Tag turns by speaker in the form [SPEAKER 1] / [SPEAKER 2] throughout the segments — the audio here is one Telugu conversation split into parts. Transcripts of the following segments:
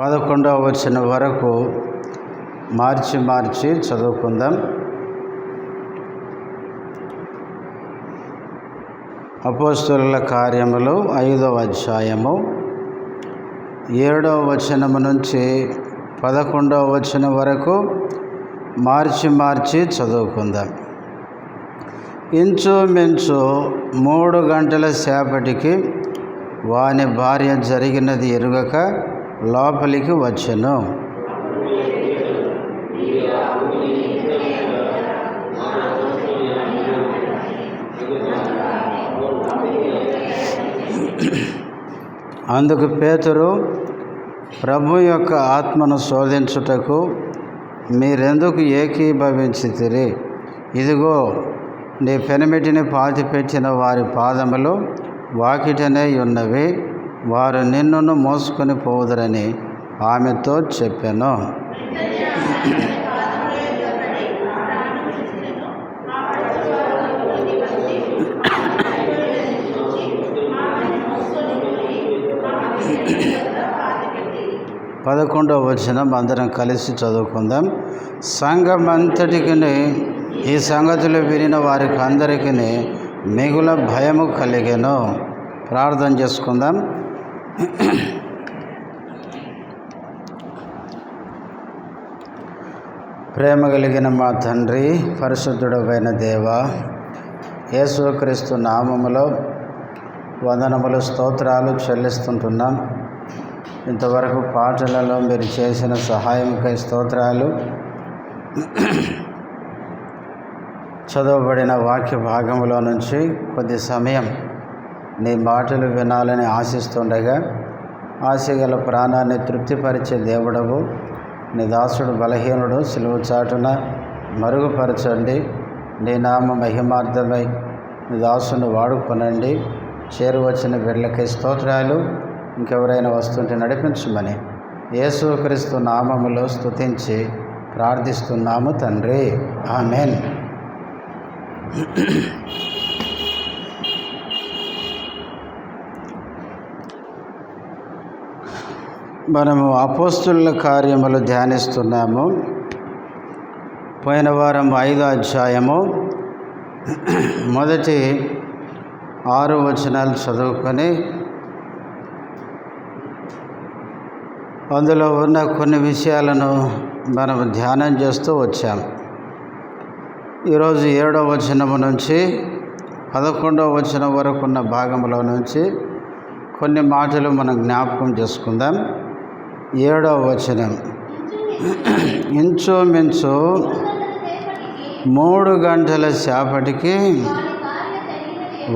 [SPEAKER 1] 11వ వచనం వరకు మార్చి చదువుకుందాం. అపోస్తలుల కార్యములు 5వ అధ్యాయము 7వ వచనము నుంచి 11వ వచనం వరకు మార్చి చదువుకుందాం. ఇంచుమించు 3 గంటల సేపటికి వాని భార్య జరిగినది ఎరుగక లోపలికి వచ్చెను. అందుకు పేతురు, ప్రభు యొక్క ఆత్మను శోధించుటకు మీరెందుకు ఏకీభవించితిరి? ఇదిగో, నీ పెనిమిటిని పాతిపెట్టిన వారి పాదములు వాకిటనే ఉన్నవి, వారు నిన్నును మోసుకొని పోవుదరని ఆమెతో చెప్పెను. పదకొండవ వచనం అందరం కలిసి చదువుకుందాం. సంఘమంతటికి ఈ సంగతులు వినిన వారికి అందరికీ మిగుల భయము కలిగెను. ప్రార్థన చేసుకుందాం. ప్రేమ కలిగిన మా తండ్రి, పరిశుద్ధుడైన దేవ, యేసుక్రీస్తు నామములో వందనములు, స్తోత్రాలు చెల్లిస్తుంటున్నాం. ఇంతవరకు పాటలలో మీరు చేసిన సహాయంకై స్తోత్రాలు. చదవబడిన వాక్య భాగంలో నుంచి కొద్ది సమయం నీ మాటలు వినాలని ఆశిస్తుండగా, ఆశగల ప్రాణాన్ని తృప్తిపరిచే దేవుడవు, నీ దాసుడు బలహీనుడు, సిలువ చాటున మరుగుపరచండి. నీ నామ మహిమార్థమై నీ దాసుని వాడుకొనండి. చేరువచ్చిన బిడ్డలకై స్తోత్రాలు. ఇంకెవరైనా వస్తుంటే నడిపించమని యేసుక్రీస్తు నామములో స్తుతించి ప్రార్థిస్తున్నాము తండ్రి, ఆమేన్. మనము అపోస్తలుల కార్యములు ధ్యానిస్తున్నాము. పోయిన వారం 5వ అధ్యాయము మొదటి 6 వచనాలు చదువుకొని అందులో ఉన్న కొన్ని విషయాలను మనం ధ్యానం చేస్తూ వచ్చాం. ఈరోజు 7వ వచనము నుంచి 11వ వచనం వరకు ఉన్న భాగంలో నుంచి కొన్ని మాటలు మనం జ్ఞాపకం చేసుకుందాం. 7వ వచనం, ఇంచుమించు 3 గంటల సేపటికి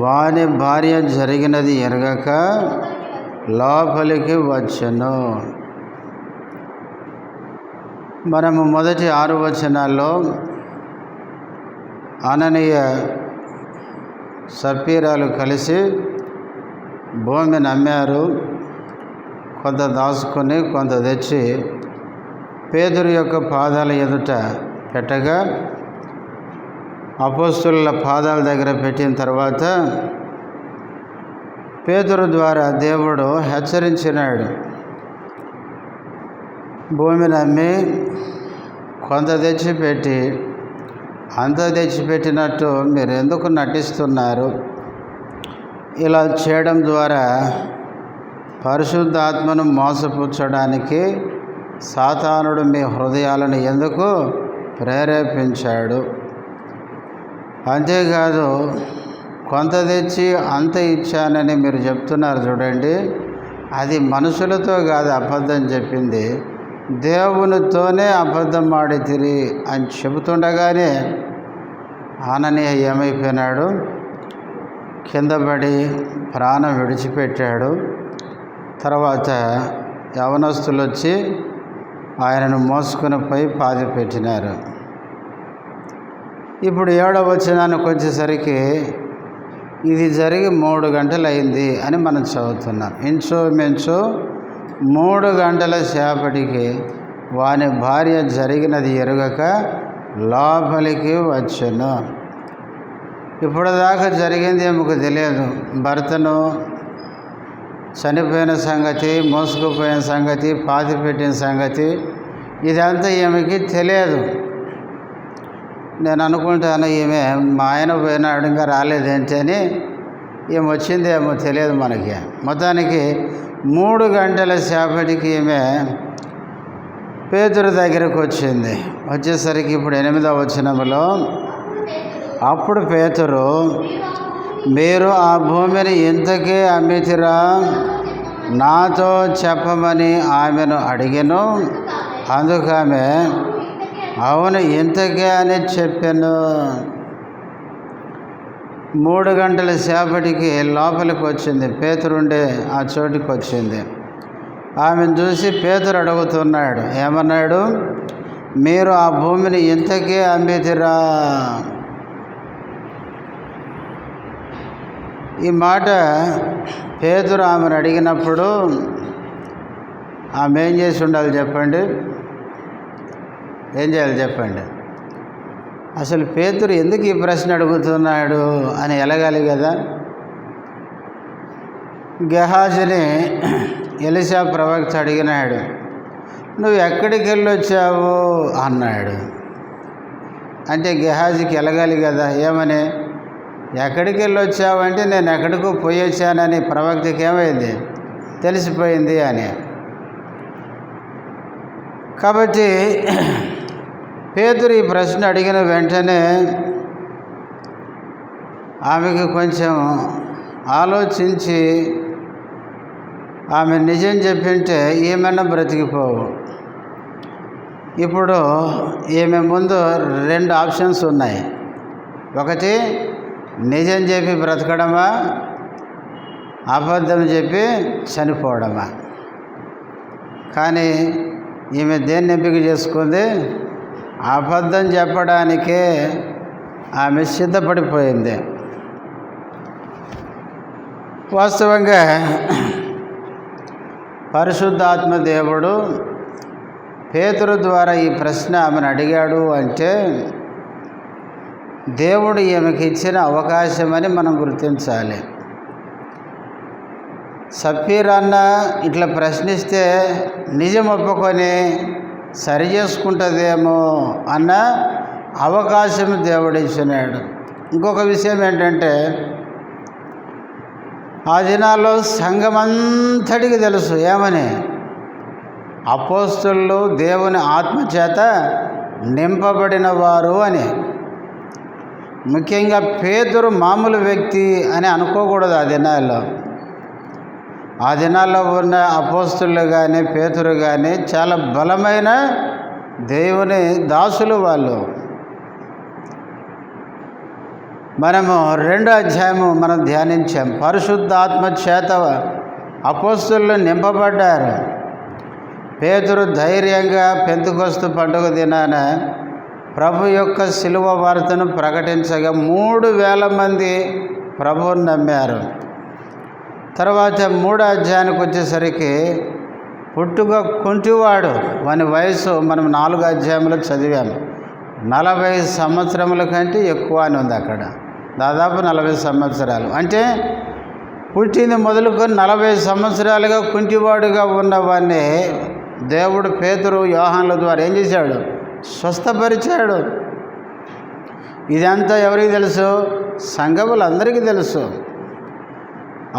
[SPEAKER 1] వాని భార్య జరిగినది ఎరగక లోపలికి వచ్చెను. మనము మొదటి 6 వచనాల్లో అననీయ సప్పీరాలు కలిసి భూమిని అమ్మారు. కొంత దాచుకొని కొంత తెచ్చి పేతురు యొక్క పాదాల ఎదుట పెట్టగా, అపోస్తలుల పాదాల దగ్గర పెట్టిన తర్వాత పేతురు ద్వారా దేవుడు హెచ్చరించినాడు. భూమిని అమ్మి కొంత తెచ్చిపెట్టి అంత తెచ్చిపెట్టినట్టు మీరు ఎందుకు నటిస్తున్నారు? ఇలా చేయడం ద్వారా పరిశుద్ధాత్మను మోసపుచ్చడానికి సాతానుడు మీ హృదయాలను ఎందుకు ప్రేరేపించాడు? అంతేకాదు, కొంత తెచ్చి అంత ఇచ్చానని మీరు చెప్తున్నారు చూడండి, అది మనుషులతో కాదు అబద్ధం చెప్పింది, దేవునితోనే అబద్ధం ఆడితిరి అని చెబుతుండగానే అననీయ ఏమైపోయినాడు? కింద పడి ప్రాణం విడిచిపెట్టాడు. తర్వాత యవనస్తులు వచ్చి ఆయనను మోసుకుని పోయి పాతిపెట్టినారు. ఇప్పుడు 7వ వచనానికి వచ్చేసరికి ఇది జరిగి 3 గంటలు అయింది అని మనం చదువుతున్నాం. ఇంచుమించు 3 గంటల సేపటికి వాని భార్య జరిగినది ఎరుగక లోపలికి వచ్చెను. ఇప్పుడు దాకా జరిగింది ఏమో తెలియదు. భర్తను చనిపోయిన సంగతి, మోసుకుపోయిన సంగతి, పాతిపెట్టిన సంగతి ఇదంతా ఈమెకి తెలియదు. నేను అనుకుంటాను ఈమె మా ఆయన పోయినాడు ఇంకా రాలేదేంటి అని, ఈమె వచ్చిందేమో తెలియదు మనకి. మొత్తానికి 3 గంటల సేపటికి ఈమె పేతురు దగ్గరకు వచ్చింది. వచ్చేసరికి ఇప్పుడు 8వ వచనంలో, అప్పుడు పేతురు, మీరు ఆ భూమిని ఇంతకే అమ్మితిరా, నాతో చెప్పమని ఆమెను అడిగాను. అందుకు ఆమె అవును ఇంతకే అని చెప్పాను. 3 గంటల సేపటికి లోపలికి వచ్చింది, పేతురుండే ఆ చోటికి వచ్చింది. ఆమెను చూసి పేతురు అడుగుతున్నాడు, ఏమన్నాడు? మీరు ఆ భూమిని ఇంతకే అమ్మితిరా. ఈ మాట పేతురు ఆమెను అడిగినప్పుడు ఆమె ఏం చేసి ఉండాలి చెప్పండి? ఏం చేయాలి చెప్పండి? అసలు పేతురు ఎందుకు ఈ ప్రశ్న అడుగుతున్నాడు అని ఎలగాలి కదా. గెహాజీని ఎలీషా ప్రవక్త అడిగినాడు, నువ్వు ఎక్కడికి వెళ్ళొచ్చావు అన్నాడు. అంటే గెహాజీకి ఎలగాలి కదా, ఏమని? ఎక్కడికి వెళ్ళొచ్చావు అంటే నేను ఎక్కడికో పోయి వచ్చానని ప్రవక్తకి ఏమైంది? తెలిసిపోయింది అని. కాబట్టి పేతురు ఈ ప్రశ్న అడిగిన వెంటనే ఆమెకు కొంచెం ఆలోచించి ఆమె నిజం చెప్పింటే ఏమైనా బ్రతికిపోవు. ఇప్పుడు ఈమె ముందు 2 ఆప్షన్స్ ఉన్నాయి. ఒకటి నిజం చెప్పి బ్రతకడమా, అబద్ధం చెప్పి చనిపోవడమా. కానీ ఈమె దేన్ని ఎంపిక చేసుకుంది? అబద్ధం చెప్పడానికే ఆమె సిద్ధపడిపోయింది. వాస్తవంగా పరిశుద్ధాత్మ దేవుడు పేతురు ద్వారా ఈ ప్రశ్న ఆమెను అడిగాడు అంటే దేవుడు ఈమెకి ఇచ్చిన అవకాశమని మనం గుర్తించాలి. సప్పీరన్న ఇట్లా ప్రశ్నిస్తే నిజం ఒప్పుకొని సరి చేసుకుంటుందేమో అన్న అవకాశం దేవుడు ఇచ్చినాడు. ఇంకొక విషయం ఏంటంటే, ఆ దినాల్లో సంఘమంతటికి తెలుసు ఏమని? అపోస్తలులు దేవుని ఆత్మచేత నింపబడిన వారు అని. ముఖ్యంగా పేతురు మామూలు వ్యక్తి అని అనుకోకూడదు. ఆ దినాల్లో ఉన్న అపోస్తలులు కానీ పేతురు కానీ చాలా బలమైన దేవుని దాసులు వాళ్ళు. మనము 2వ అధ్యాయము మనం ధ్యానించాం. పరిశుద్ధాత్మ చేత అపోస్తలులు నింపబడ్డారు. పేతురు ధైర్యంగా పెంతెకొస్తు పండుగ దినాన ప్రభు యొక్క శిలువ వార్తను ప్రకటించగా 3,000 మంది ప్రభువుని నమ్మారు. తర్వాత 3వ అధ్యాయానికి వచ్చేసరికి పుట్టుక కుంటివాడు, వాని వయసు మనం 4 అధ్యాయంలో చదివాము. 40 సంవత్సరముల కంటే ఎక్కువ అని ఉంది అక్కడ. దాదాపు 40 సంవత్సరాలు. అంటే పుట్టింది మొదలుకొని 40 సంవత్సరాలుగా కుంటివాడుగా ఉన్నవాడిని దేవుడు పేతురు యోహానుల ద్వారా ఏం చేశాడు? స్వస్థపరిచాడు. ఇదంతా ఎవరికి తెలుసు? సంఘములందరికీ తెలుసు.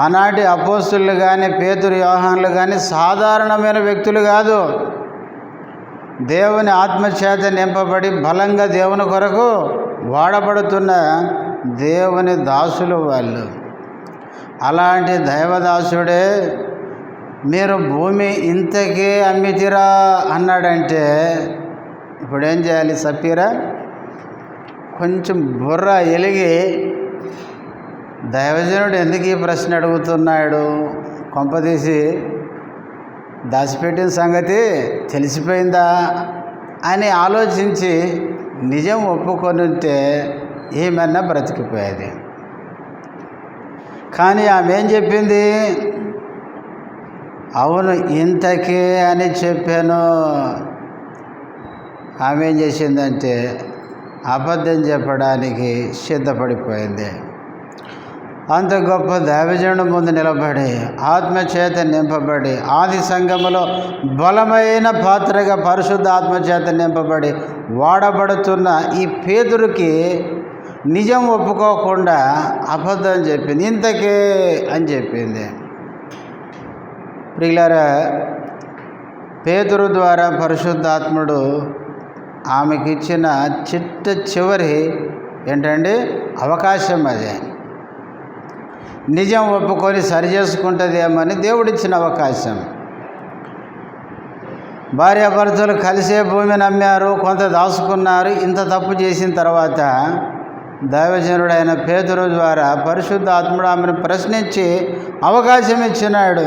[SPEAKER 1] ఆనాటి అపోస్తలులు కానీ పేతురు యోహానులు కానీ సాధారణమైన వ్యక్తులు కాదు. దేవుని ఆత్మచేత నింపబడి బలంగా దేవుని కొరకు వాడబడుతున్న దేవుని దాసులు వాళ్ళు. అలాంటి దైవదాసుడే మీరు భూమి ఇంతకే అమ్మితిరా అన్నాడంటే ఇప్పుడేం చేయాలి? సప్పీరా కొంచెం బుర్ర ఎలిగి దైవజనుడు ఎందుకు ఈ ప్రశ్న అడుగుతున్నాడు? కొంపదీసి దాచిపెట్టిన సంగతి తెలిసిపోయిందా అని ఆలోచించి నిజం ఒప్పుకొని ఉంటే ఏమన్నా బ్రతికిపోయేది. కానీ ఆమె ఏం చెప్పింది? అవును ఇంతకే అని చెప్పాను. ఆమె ఏం చేసిందంటే అబద్ధం చెప్పడానికి సిద్ధపడిపోయింది. అంత గొప్ప దైవజనుడు ముందు నిలబడి ఆత్మచేత నింపబడి ఆది సంఘములో బలమైన పాత్రగా పరిశుద్ధ ఆత్మచేత నింపబడి వాడబడుతున్న ఈ పేతురుకి నిజం ఒప్పుకోకుండా అబద్ధం చెప్పింది. ఇంతకే అని చెప్పింది. ప్రియులారా, పేతురు ద్వారా పరిశుద్ధాత్ముడు ఆమెకి ఇచ్చిన చివరి ఏంటండి అవకాశం. అదే నిజం ఒప్పుకొని సరి చేసుకుంటుందేమని దేవుడిచ్చిన అవకాశం. భార్యాభర్తలు కలిసే భూమిని అమ్మారు, కొంత దాచుకున్నారు. ఇంత తప్పు చేసిన తర్వాత దైవజనుడైన పేతురు ద్వారా పరిశుద్ధాత్ముడు ఆమెను ప్రశ్నించి అవకాశం ఇచ్చినాడు.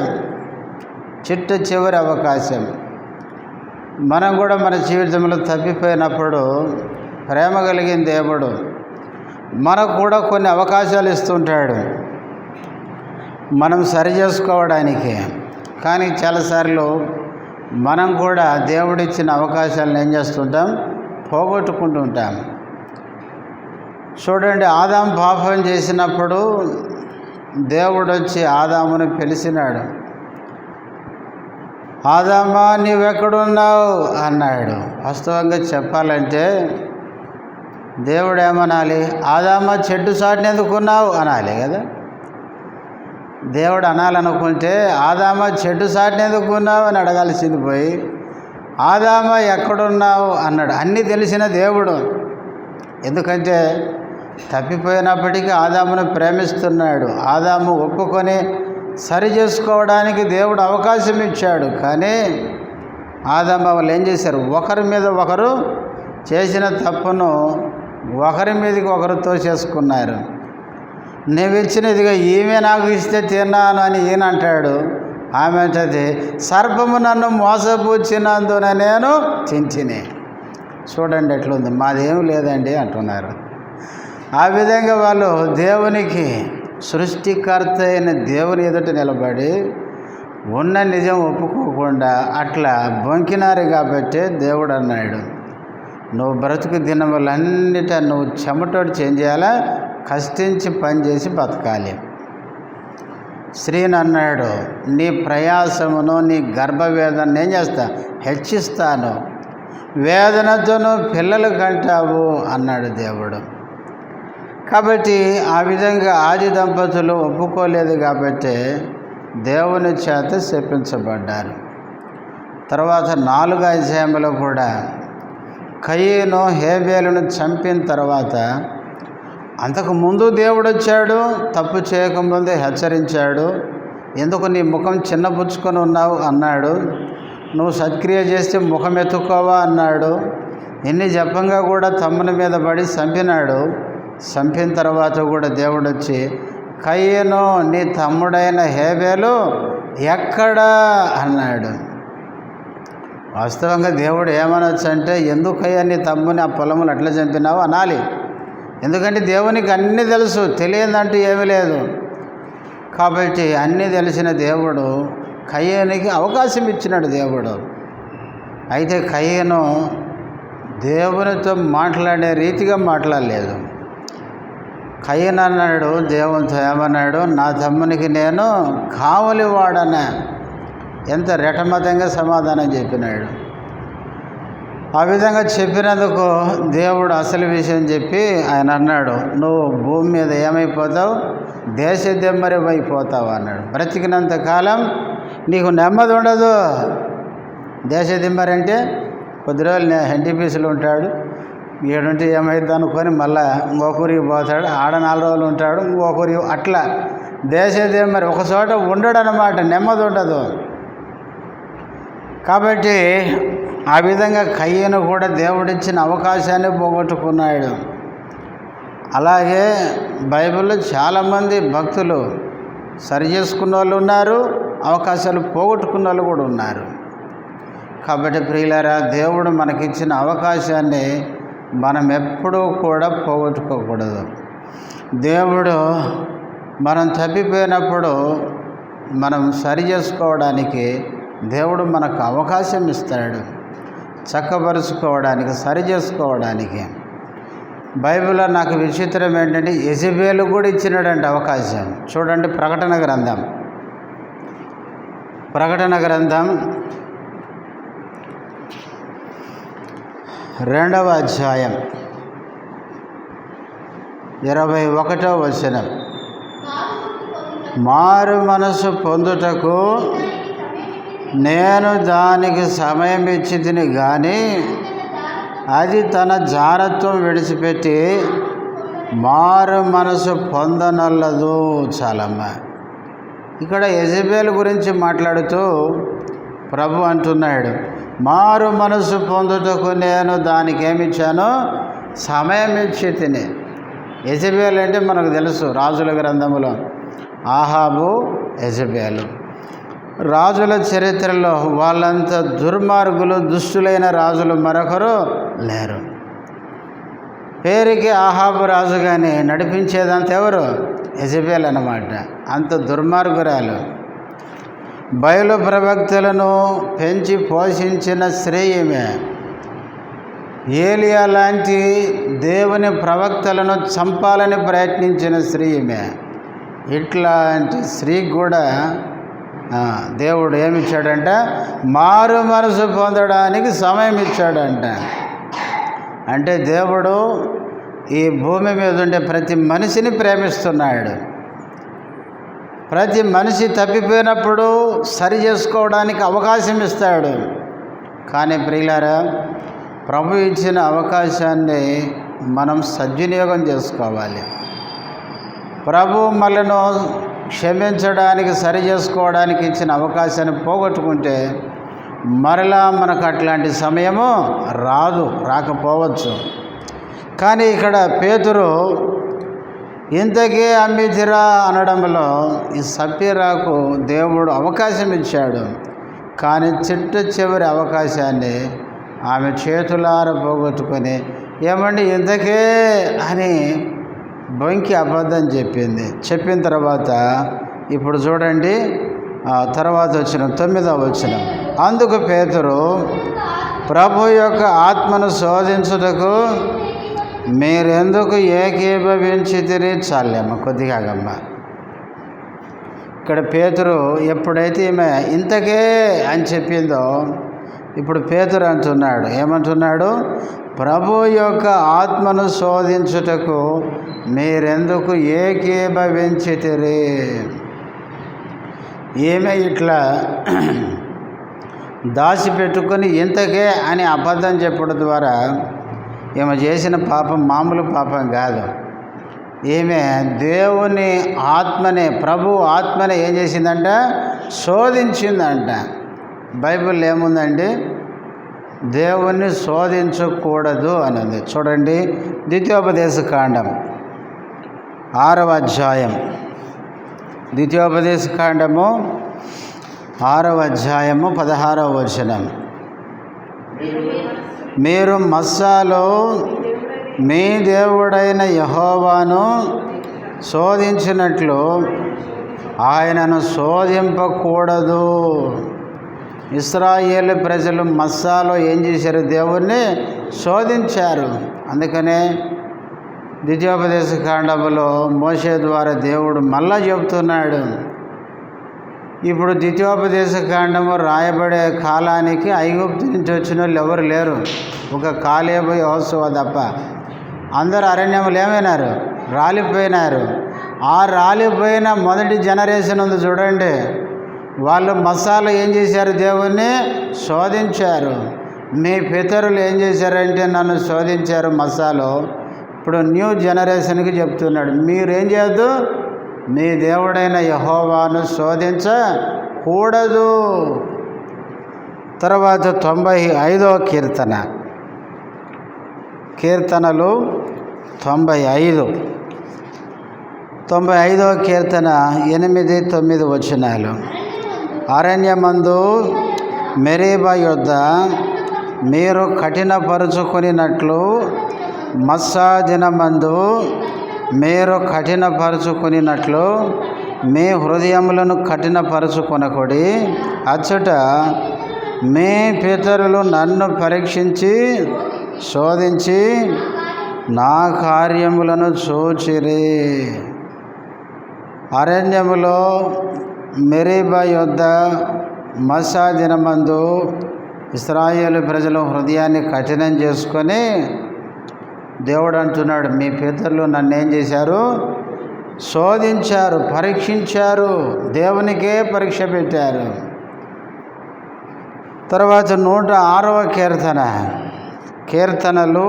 [SPEAKER 1] చివరి అవకాశం. మనం కూడా మన జీవితంలో తప్పిపోయినప్పుడు ప్రేమ కలిగిన దేవుడు మనకు కూడా కొన్ని అవకాశాలు ఇస్తుంటాడు మనం సరి చేసుకోవడానికి. కానీ చాలాసార్లు మనం కూడా దేవుడిచ్చిన అవకాశాలను ఏం చేస్తుంటాం, పోగొట్టుకుంటూ ఉంటాం. చూడండి, ఆదాము పాపం చేసినప్పుడు దేవుడు వచ్చి ఆదామును పిలిచినాడు. ఆదామా నీవెక్కడున్నావు అన్నాడు. వాస్తవంగా చెప్పాలంటే దేవుడు ఏమనాలి, ఆదామా చెట్టు చాటున ఎందుకున్నావు అనాలి కదా. దేవుడు అనాలనుకుంటే ఆదామా చెట్టు చాటున ఎందుకున్నావు అని అడగాల్సింది పోయి ఆదామా ఎక్కడున్నావు అన్నాడు. అన్నీ తెలిసిన దేవుడు. ఎందుకంటే తప్పిపోయినప్పటికీ ఆదామును ప్రేమిస్తున్నాడు. ఆదాము ఒప్పుకొని సరి చేసుకోవడానికి దేవుడు అవకాశం ఇచ్చాడు. కానీ ఆదాము వాళ్ళు ఏం చేశారు, ఒకరి మీద ఒకరు చేసిన తప్పును ఒకరి మీదకి ఒకరు తోసేసుకున్నారు. నువ్వు ఇచ్చినదిగా ఈమె నాకు ఇస్తే తిన్నాను అని ఈయన అంటాడు. ఆమె అంటది, సర్పము నన్ను మోసపుచ్చినందున నేను తింటిని. చూడండి ఎట్లుంది, మాదేమి లేదండి అంటున్నారు. ఆ విధంగా వాళ్ళు దేవునికి, సృష్టికర్త అయిన దేవుని ఎదుట నిలబడి ఉన్న నిజం ఒప్పుకోకుండా అట్లా బొంకినారు. కాబట్టి దేవుడు అన్నాడు, నువ్వు బ్రతుకు దినములన్నిట నువ్వు చెమటోడు చేయాలా, కష్టించి పనిచేసి బతకాలి. స్త్రీని అన్నాడు, నీ ప్రయాసమును నీ గర్భవేదన ఏం చేస్తా, హెచ్చిస్తాను, వేదనతోనూ పిల్లలు కంటావు అన్నాడు దేవుడు. కాబట్టి ఆ విధంగా ఆది దంపతులు ఒప్పుకోలేదు కాబట్టి దేవుని చేత శపించబడ్డారు. తర్వాత 4వ అధ్యాయంలో కూడా కయీను హేబేలును చంపిన తర్వాత అంతకుముందు దేవుడు వచ్చాడు, తప్పు చేయకముందే హెచ్చరించాడు. ఎందుకు నీ ముఖం చిన్నపుచ్చుకొని ఉన్నావు అన్నాడు. నువ్వు సత్క్రియ చేస్తే ముఖం ఎత్తుకోవా అన్నాడు. ఎన్ని జపంగా కూడా తమ్ముని మీద పడి చంపినాడు. చంపిన తర్వాత కూడా దేవుడు వచ్చి, కయీను నీ తమ్ముడైన హేబేలు ఎక్కడా అన్నాడు. వాస్తవంగా దేవుడు ఏమనొచ్చు అంటే, ఎందుకయ్యా నీ తమ్ముని ఆ పొలములు అట్లా చంపినావు అనాలి. ఎందుకంటే దేవునికి అన్నీ తెలుసు, తెలియదంటూ ఏమీ లేదు. కాబట్టి అన్నీ తెలిసిన దేవుడు కయీనుకి అవకాశం ఇచ్చినాడు దేవుడు. అయితే కయీను దేవునితో మాట్లాడే రీతిగా మాట్లాడలేదు. కయీను అన్నాడు దేవునితో, ఏమన్నాడు, నా తమ్మునికి నేను కావలి వాడనా. ఎంత రెటమతంగా సమాధానం చెప్పినాడు. ఆ విధంగా చెప్పినందుకు దేవుడు అసలు విషయం చెప్పి ఆయన అన్నాడు, నువ్వు భూమి మీద ఏమైపోతావు, దేశదిమ్మరివైపోతావు అన్నాడు. బ్రతికినంత కాలం నీకు నెమ్మది ఉండదు. దేశదిమ్మరి అంటే కొద్ది రోజులు ఎన్టీపీసీలు ఉంటాడు, ఏడుంటే ఏమైద్ది అనుకొని మళ్ళీ ఇంకొకరికి పోతాడు, ఆడ 4 రోజులు ఉంటాడు, ఇంకొకరి అట్లా దేశదిమ్మరి ఒక చోట ఉండడు అన్నమాట, నెమ్మది ఉండదు. కాబట్టి ఆ విధంగా కయీను కూడా దేవుడిచ్చిన అవకాశాన్ని పోగొట్టుకున్నాడు. అలాగే బైబిల్లో చాలామంది భక్తులు సరి చేసుకున్న వాళ్ళు ఉన్నారు, అవకాశాలు పోగొట్టుకున్న వాళ్ళు కూడా ఉన్నారు. కాబట్టి ప్రియులారా, దేవుడు మనకిచ్చిన అవకాశాన్ని మనం ఎప్పుడూ కూడా పోగొట్టుకోకూడదు. దేవుడు మనం తప్పిపోయినప్పుడు మనం సరి చేసుకోవడానికి దేవుడు మనకు అవకాశం ఇస్తాడు, చక్కబరుచుకోవడానికి, సరి చేసుకోవడానికి. బైబిల్లో నాకు విచిత్రం ఏంటంటే యెజబెలు కూడా ఇచ్చినాడంటే అవకాశం. చూడండి ప్రకటన గ్రంథం 2వ అధ్యాయం 21వ వచనం. మారు మనసు పొందుటకు నేను దానికి సమయం ఇచ్చితిని కానీ అది తన జారత్వం విడిచిపెట్టి మారు మనసు పొందనల్లదు. చాలమ్మా. ఇక్కడ యెజబెలు గురించి మాట్లాడుతూ ప్రభు అంటున్నాడు, మారు మనసు పొందుటకు నేను దానికి ఏమిచ్చానో సమయం ఇచ్చి తిని. యెజబెలు అంటే మనకు తెలుసు, రాజుల గ్రంథములో ఆహాబు, యెజబెలు. రాజుల చరిత్రలో వాళ్ళంత దుర్మార్గులు, దుష్టులైన రాజులు మరొకరు లేరు. పేరుకి ఆహాబు రాజు కానీ నడిపించేదంతా ఎవరు? యెజబెలు అన్నమాట. అంత దుర్మార్గురాలు. బయలు ప్రవక్తలను పెంచి పోషించిన స్త్రీ ఈమె. ఏలియా లాంటి దేవుని ప్రవక్తలను చంపాలని ప్రయత్నించిన స్త్రీ ఈమె. ఇట్లాంటి స్త్రీకి కూడా దేవుడు ఏమిచ్చాడంట? మారు మనసు పొందడానికి సమయం ఇచ్చాడంట. అంటే దేవుడు ఈ భూమి మీద ఉండే ప్రతి మనిషిని ప్రేమిస్తున్నాడు. ప్రతి మనిషి తప్పిపోయినప్పుడు సరి చేసుకోవడానికి అవకాశం ఇస్తాడు. కానీ ప్రియులారా, ప్రభు ఇచ్చిన అవకాశాన్ని మనం సద్వినియోగం చేసుకోవాలి. ప్రభు మనను క్షమించడానికి, సరి చేసుకోవడానికి ఇచ్చిన అవకాశాన్ని పోగొట్టుకుంటే మరలా మనకు అట్లాంటి సమయము రాకపోవచ్చు. కానీ ఇక్కడ పేతురు ఇంతకీ అమ్మితిరా అనడంలో ఈ సప్పీరాకు దేవుడు అవకాశం ఇచ్చాడు. కానీ చిట్ట చివరి అవకాశాన్ని ఆమె చేతులార పోగొట్టుకొని ఏమండి ఇంతకే అని బొంకి అబద్ధం చెప్పింది. చెప్పిన తర్వాత ఇప్పుడు చూడండి తర్వాత వచ్చిన 9వ వచనం. అందుకు పేతురు, ప్రభు యొక్క ఆత్మను శోధించుటకు మీరెందుకు ఏకీభవించితిరి? చాలేమ్మ, కొద్దిగా ఆగమ్మ. ఇక్కడ పేతురు ఎప్పుడైతే ఈమె ఇంతకే అని చెప్పిందో ఇప్పుడు పేతురు అంటున్నాడు, ఏమంటున్నాడు? ప్రభు యొక్క ఆత్మను శోధించుటకు మీరెందుకు ఏకీభవించితిరి? ఈమె ఇట్లా దాచిపెట్టుకొని ఇంతకే అని అబద్ధం చెప్పడం ద్వారా ఈమె చేసిన పాపం మామూలు పాపం కాదు. ఈమె దేవుని ఆత్మనే, ప్రభు ఆత్మనే ఏం చేసిందంట? శోధించిందంట. బైబిల్లో ఏముందండి? దేవుణ్ణి శోధించకూడదు అని ఉంది. చూడండి, ద్వితీయోపదేశకాండం 6వ అధ్యాయం, ద్వితీయోపదేశకాండము 6వ అధ్యాయము 16వ వచనం. మీరు మస్సాలో మీ దేవుడైన యెహోవాను శోధించినట్లు ఆయనను శోధింపకూడదు. ఇశ్రాయేలు ప్రజలు మస్సాలో ఏం చేశారు? దేవుణ్ణి శోధించారు. అందుకనే ద్వితీయోపదేశకాండములో మోషే ద్వారా దేవుడు మళ్ళా చెబుతున్నాడు. ఇప్పుడు ద్వితీయోపదేశకాండము రాయబడే కాలానికి ఐగుప్తు నుంచి వచ్చిన వాళ్ళు ఎవరు లేరు, ఒక కాలేబు యోసువ తప్ప. అందరూ అరణ్యములు ఏమైనారు? రాలిపోయినారు. ఆ రాలిపోయిన మొదటి జనరేషన్ ఉంది చూడండి, వాళ్ళు మస్సాలో ఏం చేశారు? దేవుణ్ణి శోధించారు. మీ పితరులు ఏం చేశారంటే నన్ను శోధించారు మస్సాలో. ఇప్పుడు న్యూ జనరేషన్కి చెప్తున్నాడు, మీరేం చేయొద్దు, మీ దేవుడైన యెహోవాను శోధించకూడదు. తర్వాత 95వ కీర్తన, కీర్తనలు 95, 95వ కీర్తన 8, 9 వచనాలు. అరణ్యమందు మెరీబా యొద్ద మీరు కఠినపరుచుకునినట్లు మస్సా దినమందు మీరు కఠినపరుచుకునినట్లు మీ హృదయములను కఠినపరుచుకొనకుడి. అచ్చట మీ పితరులు నన్ను పరీక్షించి శోధించి నా కార్యములను చూచిరి. అరణ్యములో మెరీబా యొద్ద మస్సా దినమందు ఇశ్రాయేలు ప్రజల హృదయాన్ని కఠినం చేసుకొని దేవుడు అంటున్నాడు, మీ పితరులు నన్ను ఏం చేశారు? శోధించారు, పరీక్షించారు, దేవునికే పరీక్ష పెట్టారు. తర్వాత 106వ కీర్తనలు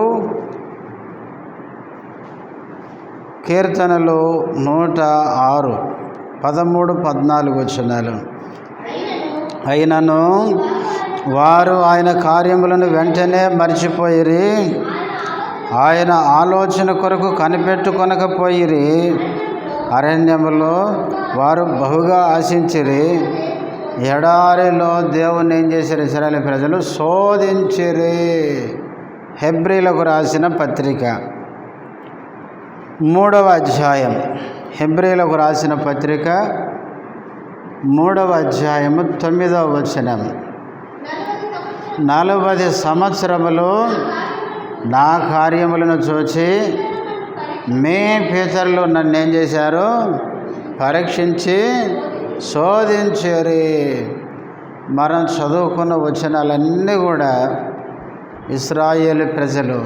[SPEAKER 1] 106 13, 14 వచనాలు. అయినను వారు ఆయన కార్యములను వెంటనే మర్చిపోయిరి, ఆయన ఆలోచన కొరకు కనిపెట్టుకొనకపోయిరి. అరణ్యములో వారు బహుగా ఆశించిరి, ఎడారిలో దేవుని ఏం చేశారు? ఇశ్రాయేలు ప్రజలు శోధించిరి. హెబ్రీలకు రాసిన పత్రిక 3వ అధ్యాయం, హెబ్రీలకు రాసిన పత్రిక 3వ అధ్యాయము 9వ వచనం. 40 సంవత్సరములు నా కార్యములను చూచి మీ పితరులు నన్ను ఏం చేశారు? పరీక్షించి శోధించరి. మనం చదువుకున్న వచనాలన్నీ కూడా ఇశ్రాయేలు ప్రజలు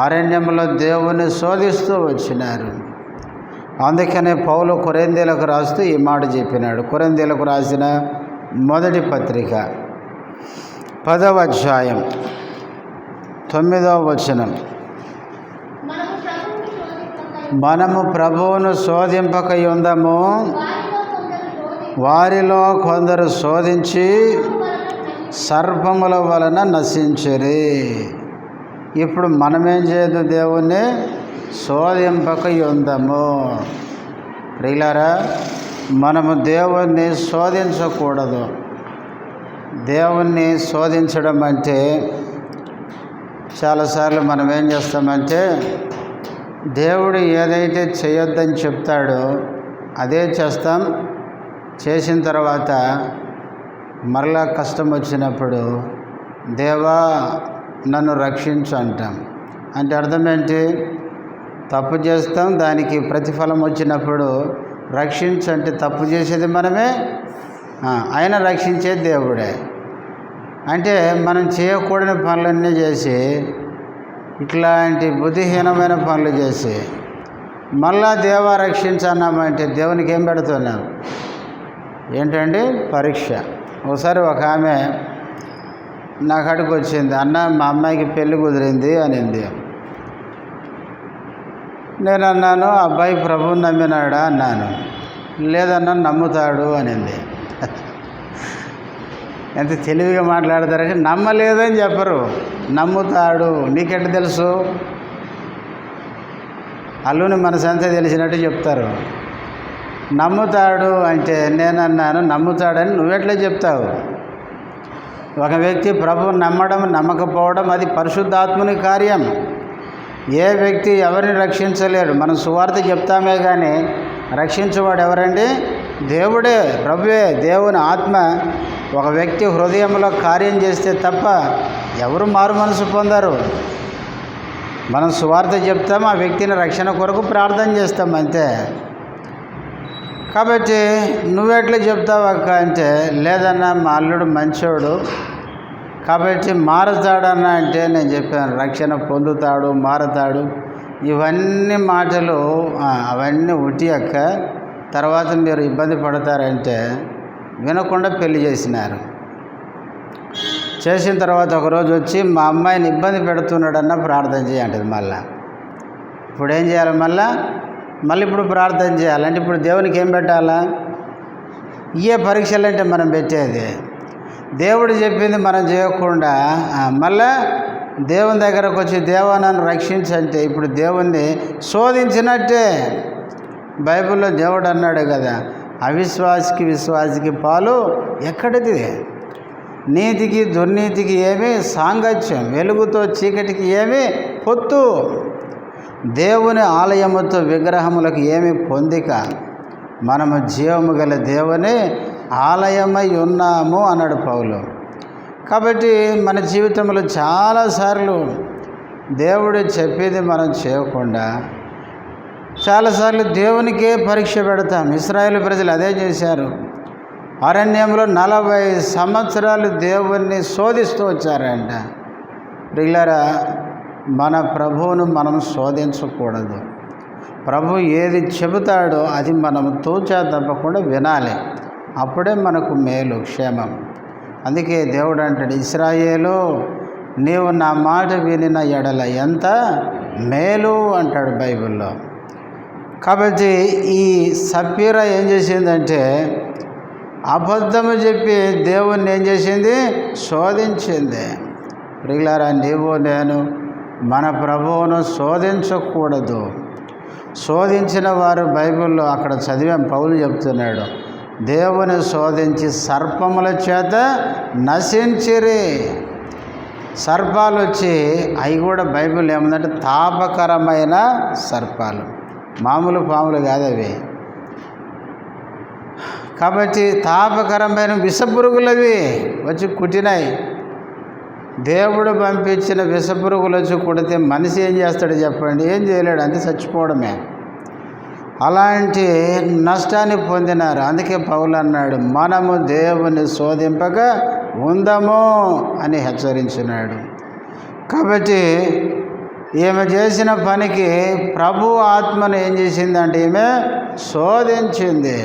[SPEAKER 1] అరణ్యంలో దేవుని శోధిస్తూ వచ్చినారు. అందుకనే పౌలు కొరింథీయులకు రాస్తూ ఈ మాట చెప్పినాడు. కొరింథీయులకు రాసిన మొదటి పత్రిక 10వ అధ్యాయం 9వ వచనం. మనము ప్రభువును శోధింపక యుందము, వారిలో కొందరు శోధించి సర్పముల వలన నశించిరి. ఇప్పుడు మనమేం చేయదు? దేవుణ్ణి శోధింపక యుందము. ప్రియులారా, మనము దేవుణ్ణి శోధించకూడదు. దేవుణ్ణి శోధించడం అంటే చాలాసార్లు మనం ఏం చేస్తామంటే, దేవుడు ఏదైతే చేయొద్దని చెప్తాడో అదే చేస్తాం. చేసిన తర్వాత మరలా కష్టం వచ్చినప్పుడు దేవా నన్ను రక్షించు అంటాం. అంటే అర్థం ఏంటి? తప్పు చేస్తాం, దానికి ప్రతిఫలం వచ్చినప్పుడు రక్షించు అంటే తప్పు చేసేది మనమే, ఆయన రక్షించేది దేవుడే. అంటే మనం చేయకూడని పనులన్నీ చేసి, ఇట్లాంటి బుద్ధిహీనమైన పనులు చేసి మళ్ళా దేవా రక్షించన్నామంటే దేవునికి ఏం పెడుతున్నాం? ఏంటండి? పరీక్ష. ఒకసారి ఒక ఆమె నా కాడికి వచ్చింది, అన్న మా అమ్మాయికి పెళ్ళి కుదిరింది అనింది. నేను అన్నాను, అబ్బాయి ప్రభువుని నమ్మినాడా అన్నాను. లేదన్నా నమ్ముతాడు అనింది. ఎంత తెలివిగా మాట్లాడతారంటే నమ్మలేదని చెప్పరు, నమ్ముతాడు. నీకెట్ట తెలుసు? అల్లుని మనసంతా తెలిసినట్టు చెప్తారు. నమ్ముతాడు అంటే నేనన్నాను, నమ్ముతాడని నువ్వెట్లా చెప్తావు? ఒక వ్యక్తి ప్రభువుని నమ్మడం నమ్మకపోవడం అది పరిశుద్ధాత్ముని కార్యం. ఏ వ్యక్తి ఎవరిని రక్షించలేడు. మనం సువార్త చెప్తామే కానీ రక్షించేవాడు ఎవరండి? దేవుడే, ప్రభువే. దేవుని ఆత్మ ఒక వ్యక్తి హృదయంలో కార్యం చేస్తే తప్ప ఎవరు మారు మనసు పొందరు. మనం సువార్త చెప్తాం, ఆ వ్యక్తిని రక్షణ కొరకు ప్రార్థన చేస్తాం అంతే. కాబట్టి నువ్వెట్లా చెప్తావు అక్క అంటే, లేదన్నా మా అల్లుడు మంచోడు కాబట్టి మారుతాడన్నా అంటే నేను చెప్పాను, రక్షణ పొందుతాడు, మారుతాడు. ఇవన్నీ మాటలు అవన్నీ ఉట్టి అక్క, తర్వాత మీరు ఇబ్బంది పడతారంటే వినకుండా పెళ్లి చేసినారు. చేసిన తర్వాత ఒకరోజు వచ్చి మా అమ్మాయిని ఇబ్బంది పెడుతున్నాడన్నా ప్రార్థన చేయంటది. మళ్ళీ ఇప్పుడు ఏం చేయాలి? మళ్ళీ ఇప్పుడు ప్రార్థన చేయాలంటే ఇప్పుడు దేవునికి ఏం పెట్టాలా? ఇయే పరీక్షలు అంటే మనం పెట్టేది. దేవుడు చెప్పింది మనం చేయకుండా మళ్ళా దేవుని దగ్గరకు వచ్చి దేవా నన్ను రక్షించంటే ఇప్పుడు దేవుణ్ణి శోధించినట్టే. బైబిల్లో దేవుడు అన్నాడు కదా, అవిశ్వాసికి విశ్వాసికి పాలు ఎక్కడిది? నీతికి దుర్నీతికి ఏమి సాంగత్యం, వెలుగుతో చీకటికి ఏమి పొత్తు, దేవుని ఆలయముతో విగ్రహములకు ఏమి పొందిక. మనము జీవము గల దేవుని ఆలయమై ఉన్నాము అన్నాడు పౌలు. కాబట్టి మన జీవితంలో చాలాసార్లు దేవుడు చెప్పేది మనం చేయకుండా చాలాసార్లు దేవునికే పరీక్ష పెడతాం. ఇశ్రాయేలు ప్రజలు అదే చేశారు. అరణ్యంలో 40 సంవత్సరాలు దేవుణ్ణి శోధిస్తూ వచ్చారంట. ప్రియులారా, మన ప్రభువును మనం శోధించకూడదు. ప్రభు ఏది చెబుతాడో అది మనం తూచా తప్పకుండా వినాలి. అప్పుడే మనకు మేలు, క్షేమం. అందుకే దేవుడు అంటాడు, ఇశ్రాయేలు నీవు నా మాట వినిన ఎడల ఎంత మేలు అంటాడు బైబిల్లో. కాబట్టి ఈ సప్పీరా ఏం చేసిందంటే అబద్ధము చెప్పి దేవుణ్ణి ఏం చేసింది? శోధించింది. ప్రియులారా, నీవు నేను మన ప్రభువును శోధించకూడదు. శోధించిన వారు బైబిల్లో అక్కడ చదివాం, పౌలు చెప్తున్నాడు, దేవుని శోధించి సర్పముల చేత నశించిరి. సర్పాలు వచ్చి అవి కూడా బైబిల్ ఏముందంటే తాపకరమైన సర్పాలు, మామూలు పాములు కాదు అవి. కాబట్టి తాపకరమైన విషపురుగులవి వచ్చి కుట్టినాయి. దేవుడు పంపించిన విషపురుగులు వచ్చి కుడితే మనిషి ఏం చేస్తాడు చెప్పండి? ఏం చేయలేడు, అంతే, చచ్చిపోవడమే. అలాంటి నష్టాన్ని పొందినారు. అందుకే పౌలు అన్నాడు, మనము దేవుని శోధింపక ఉందము అని హెచ్చరించినాడు. కాబట్టి ఈమె చేసిన పనికి ప్రభు ఆత్మను ఏం చేసిందంటే ఈమె శోధించింది.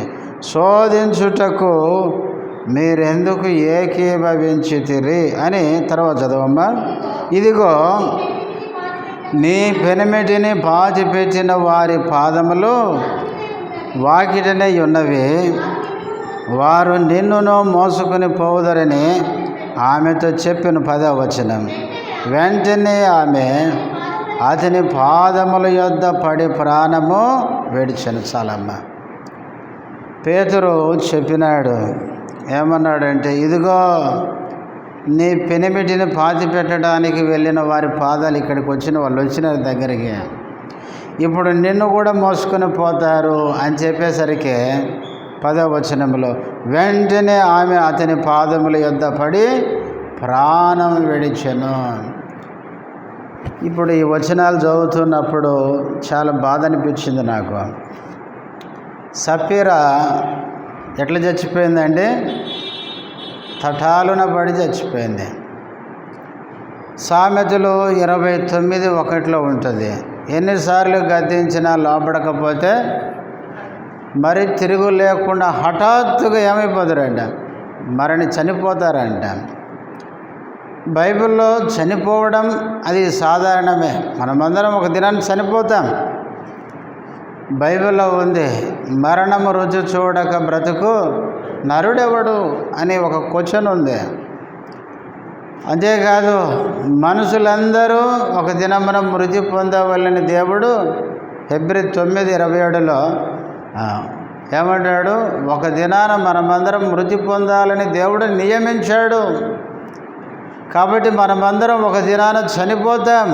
[SPEAKER 1] శోధించుటకు మీరెందుకు ఏకీభవించితిరి అని తర్వాత చదవమ్మా. ఇదిగో నీ పెనిమిటిని పాతిపెట్టిన వారి పాదములు వాకిటనే ఉన్నవి, వారు నిన్నును మోసుకుని పోవుదరని ఆమెతో చెప్పిన 10వ వచనం. వెంటనే ఆమె అతని పాదముల యొద్ద పడి ప్రాణము విడిచెను. చాలమ్మ. పేతురు చెప్పినాడు, ఏమన్నాడంటే, ఇదిగో నీ పెనిమిటిని పాతి పెట్టడానికి వెళ్ళిన వారి పాదాలు ఇక్కడికి వచ్చిన వాళ్ళు వచ్చినారు దగ్గరికి, ఇప్పుడు నిన్ను కూడా మోసుకొని పోతారు అని చెప్పేసరికి 10వ వచనంలో వెంటనే ఆమె అతని పాదముల యొద్ద పడి ప్రాణం విడిచెను. ఇప్పుడు ఈ వచనాలు చదువుతున్నప్పుడు చాలా బాధ అనిపించింది నాకు. సప్పీరా ఎట్లా చచ్చిపోయిందండి? తటాలున పడి చచ్చిపోయింది. సామెతలు 29:1 ఉంటుంది, ఎన్నిసార్లు గద్దించినా లోపడకపోతే మరి తిరుగు లేకుండా హఠాత్తుగా ఏమైపోతారంట? చనిపోతారంట. బైబిల్లో చనిపోవడం అది సాధారణమే. మనమందరం ఒక దినాన్ని చనిపోతాం. బైబిల్లో ఉంది, మరణము రుచి చూడక బ్రతుకు నరుడెవడు అని ఒక క్వశ్చన్ ఉంది. అంతేకాదు మనుషులందరూ ఒక దినమున మృతి పొందవలని దేవుడు హెబ్రీ 9:27లో ఏమంటాడు? ఒక దినాన మనమందరం మృతి పొందాలని దేవుడు నియమించాడు. కాబట్టి మనమందరం ఒక దినాన చనిపోతాం.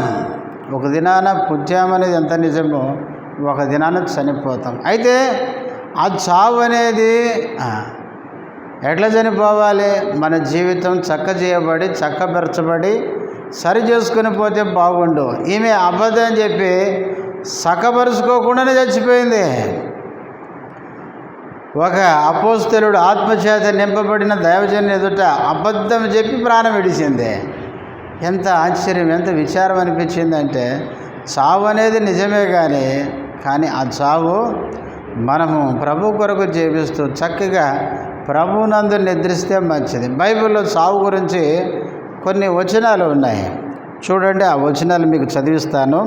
[SPEAKER 1] ఒక దినాన పుట్టామనేది ఎంత నిజమో ఒక దినాన చనిపోతాం. అయితే ఆ చావు అనేది ఎట్లా చనిపోవాలి? మన జీవితం చేయబడి చక్కపరచబడి సరి చేసుకుని పోతే బాగుండు. ఈమె అబద్ధం చెప్పి చక్కపరుచుకోకుండానే చచ్చిపోయింది. ఒక అపోస్తలుడు ఆత్మచేత నింపబడిన దైవజనుని ఎదుట అబద్ధం చెప్పి ప్రాణం విడిచింది. ఎంత ఆశ్చర్యం, ఎంత విచారం అనిపించిందంటే, చావు అనేది నిజమే కానీ ఆ చావు మనము ప్రభు కొరకు జీవిస్తూ చక్కగా ప్రభువునందు నిద్రిస్తే మంచిది. బైబిల్లో చావు గురించి కొన్ని వచనాలు ఉన్నాయి, చూడండి. ఆ వచనాలు మీకు చదివిస్తాను.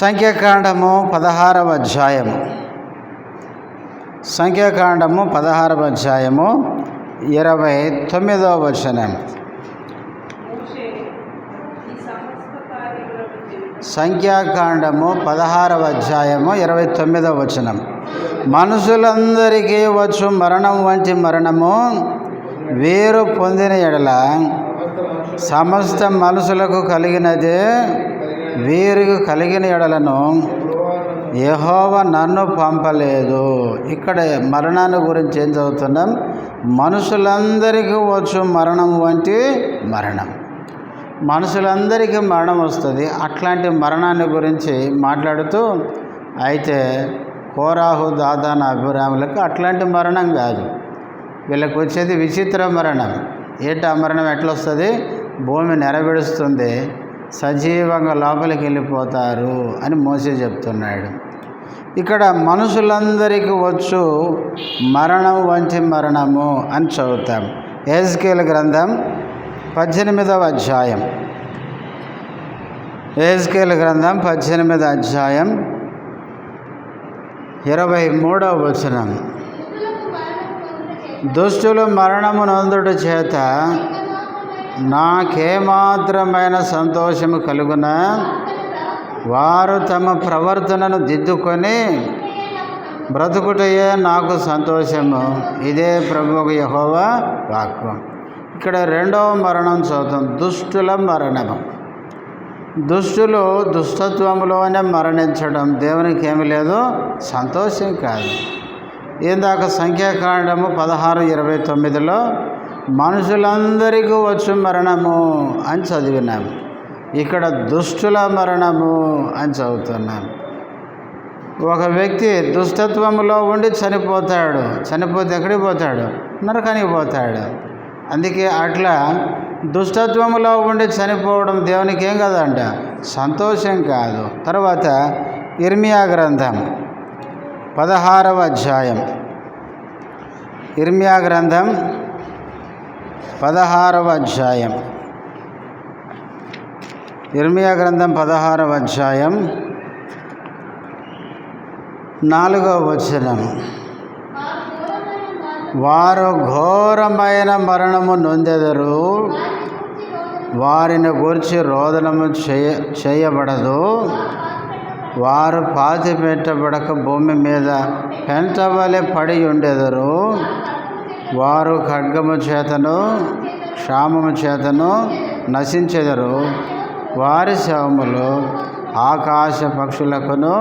[SPEAKER 1] సంఖ్యాకాండము 16వ అధ్యాయము, సంఖ్యాకాండము 16వ అధ్యాయము 29వ వచనం. సంఖ్యాకాండము 16వ అధ్యాయము 29వ వచనం. మనుషులందరికీ వచ్చు మరణం వంటి మరణము వీరు పొందిన ఎడల సమస్త మనుషులకు కలిగినదే వీరికి కలిగిన ఎడలను యెహోవా నన్ను పంపలేదు. ఇక్కడ మరణాన్ని గురించి ఏం చదువుతున్నాం? మనుషులందరికీ వచ్చు మరణం వంటి మరణం. మనుషులందరికీ మరణం వస్తుంది. అట్లాంటి మరణాన్ని గురించి మాట్లాడుతూ, అయితే కోరాహు, దాదాను, అభిరాములకు అట్లాంటి మరణం కాదు, వీళ్ళకి వచ్చేది విచిత్ర మరణం. ఏంటి ఆ మరణం? ఎట్లా వస్తుంది? భూమి నెరవేరుస్తుంది, సజీవంగా లోపలికి వెళ్ళిపోతారు అని మోసే చెప్తున్నాడు. ఇక్కడ మనుషులందరికీ వచ్చు మరణం వంటి మరణము అని చదువుతాం. యెహెజ్కేలు గ్రంథం 18వ అధ్యాయం. యెహెజ్కేలు గ్రంథం 18వ అధ్యాయం 23వ వచనం. దుష్టులు మరణము నొందుట చేత నాకేమాత్రమైన సంతోషము కలుగునా? వారు తమ ప్రవర్తనను దిద్దుకొని బ్రతుకుటయే నాకు సంతోషము. ఇదే ప్రభువు యెహోవా వాక్కు. ఇక్కడ రెండవ మరణం చదువుతాం, దుష్టుల మరణము. దుష్టులు దుష్టత్వంలోనే మరణించడం దేవునికి ఏమి లేదు, సంతోషం కాదు. ఇందాక సంఖ్యాకాండము 16:29లో మనుషులందరికీ వచ్చు మరణము అని చదివినాము. ఇక్కడ దుష్టుల మరణము అని చదువుతున్నాం. ఒక వ్యక్తి దుష్టత్వంలో ఉండి చనిపోతాడు. చనిపోతే ఎక్కడికి పోతాడు? నరకానికి పోతాడు. అందుకే అట్లా దుష్టత్వంలో ఉండి చనిపోవడం దేవునికి ఏం కాదంట, సంతోషం కాదు. తర్వాత ఇర్మియా గ్రంథం 16వ అధ్యాయం. ఇర్మియా గ్రంథం 16వ అధ్యాయం. ఇర్మియా గ్రంథం 16వ అధ్యాయం 4వ వచనం. వారు ఘోరమైన మరణము నొందెదరు, వారిని గూర్చి రోదనము చేయబడదు. వారు పాతి పెట్టబడక భూమి మీద పెంటవలె పడి ఉండెదరు. వారు ఖడ్గము చేతను క్షామము చేతను నశించెదరు. వారి శవములు ఆకాశ పక్షులకును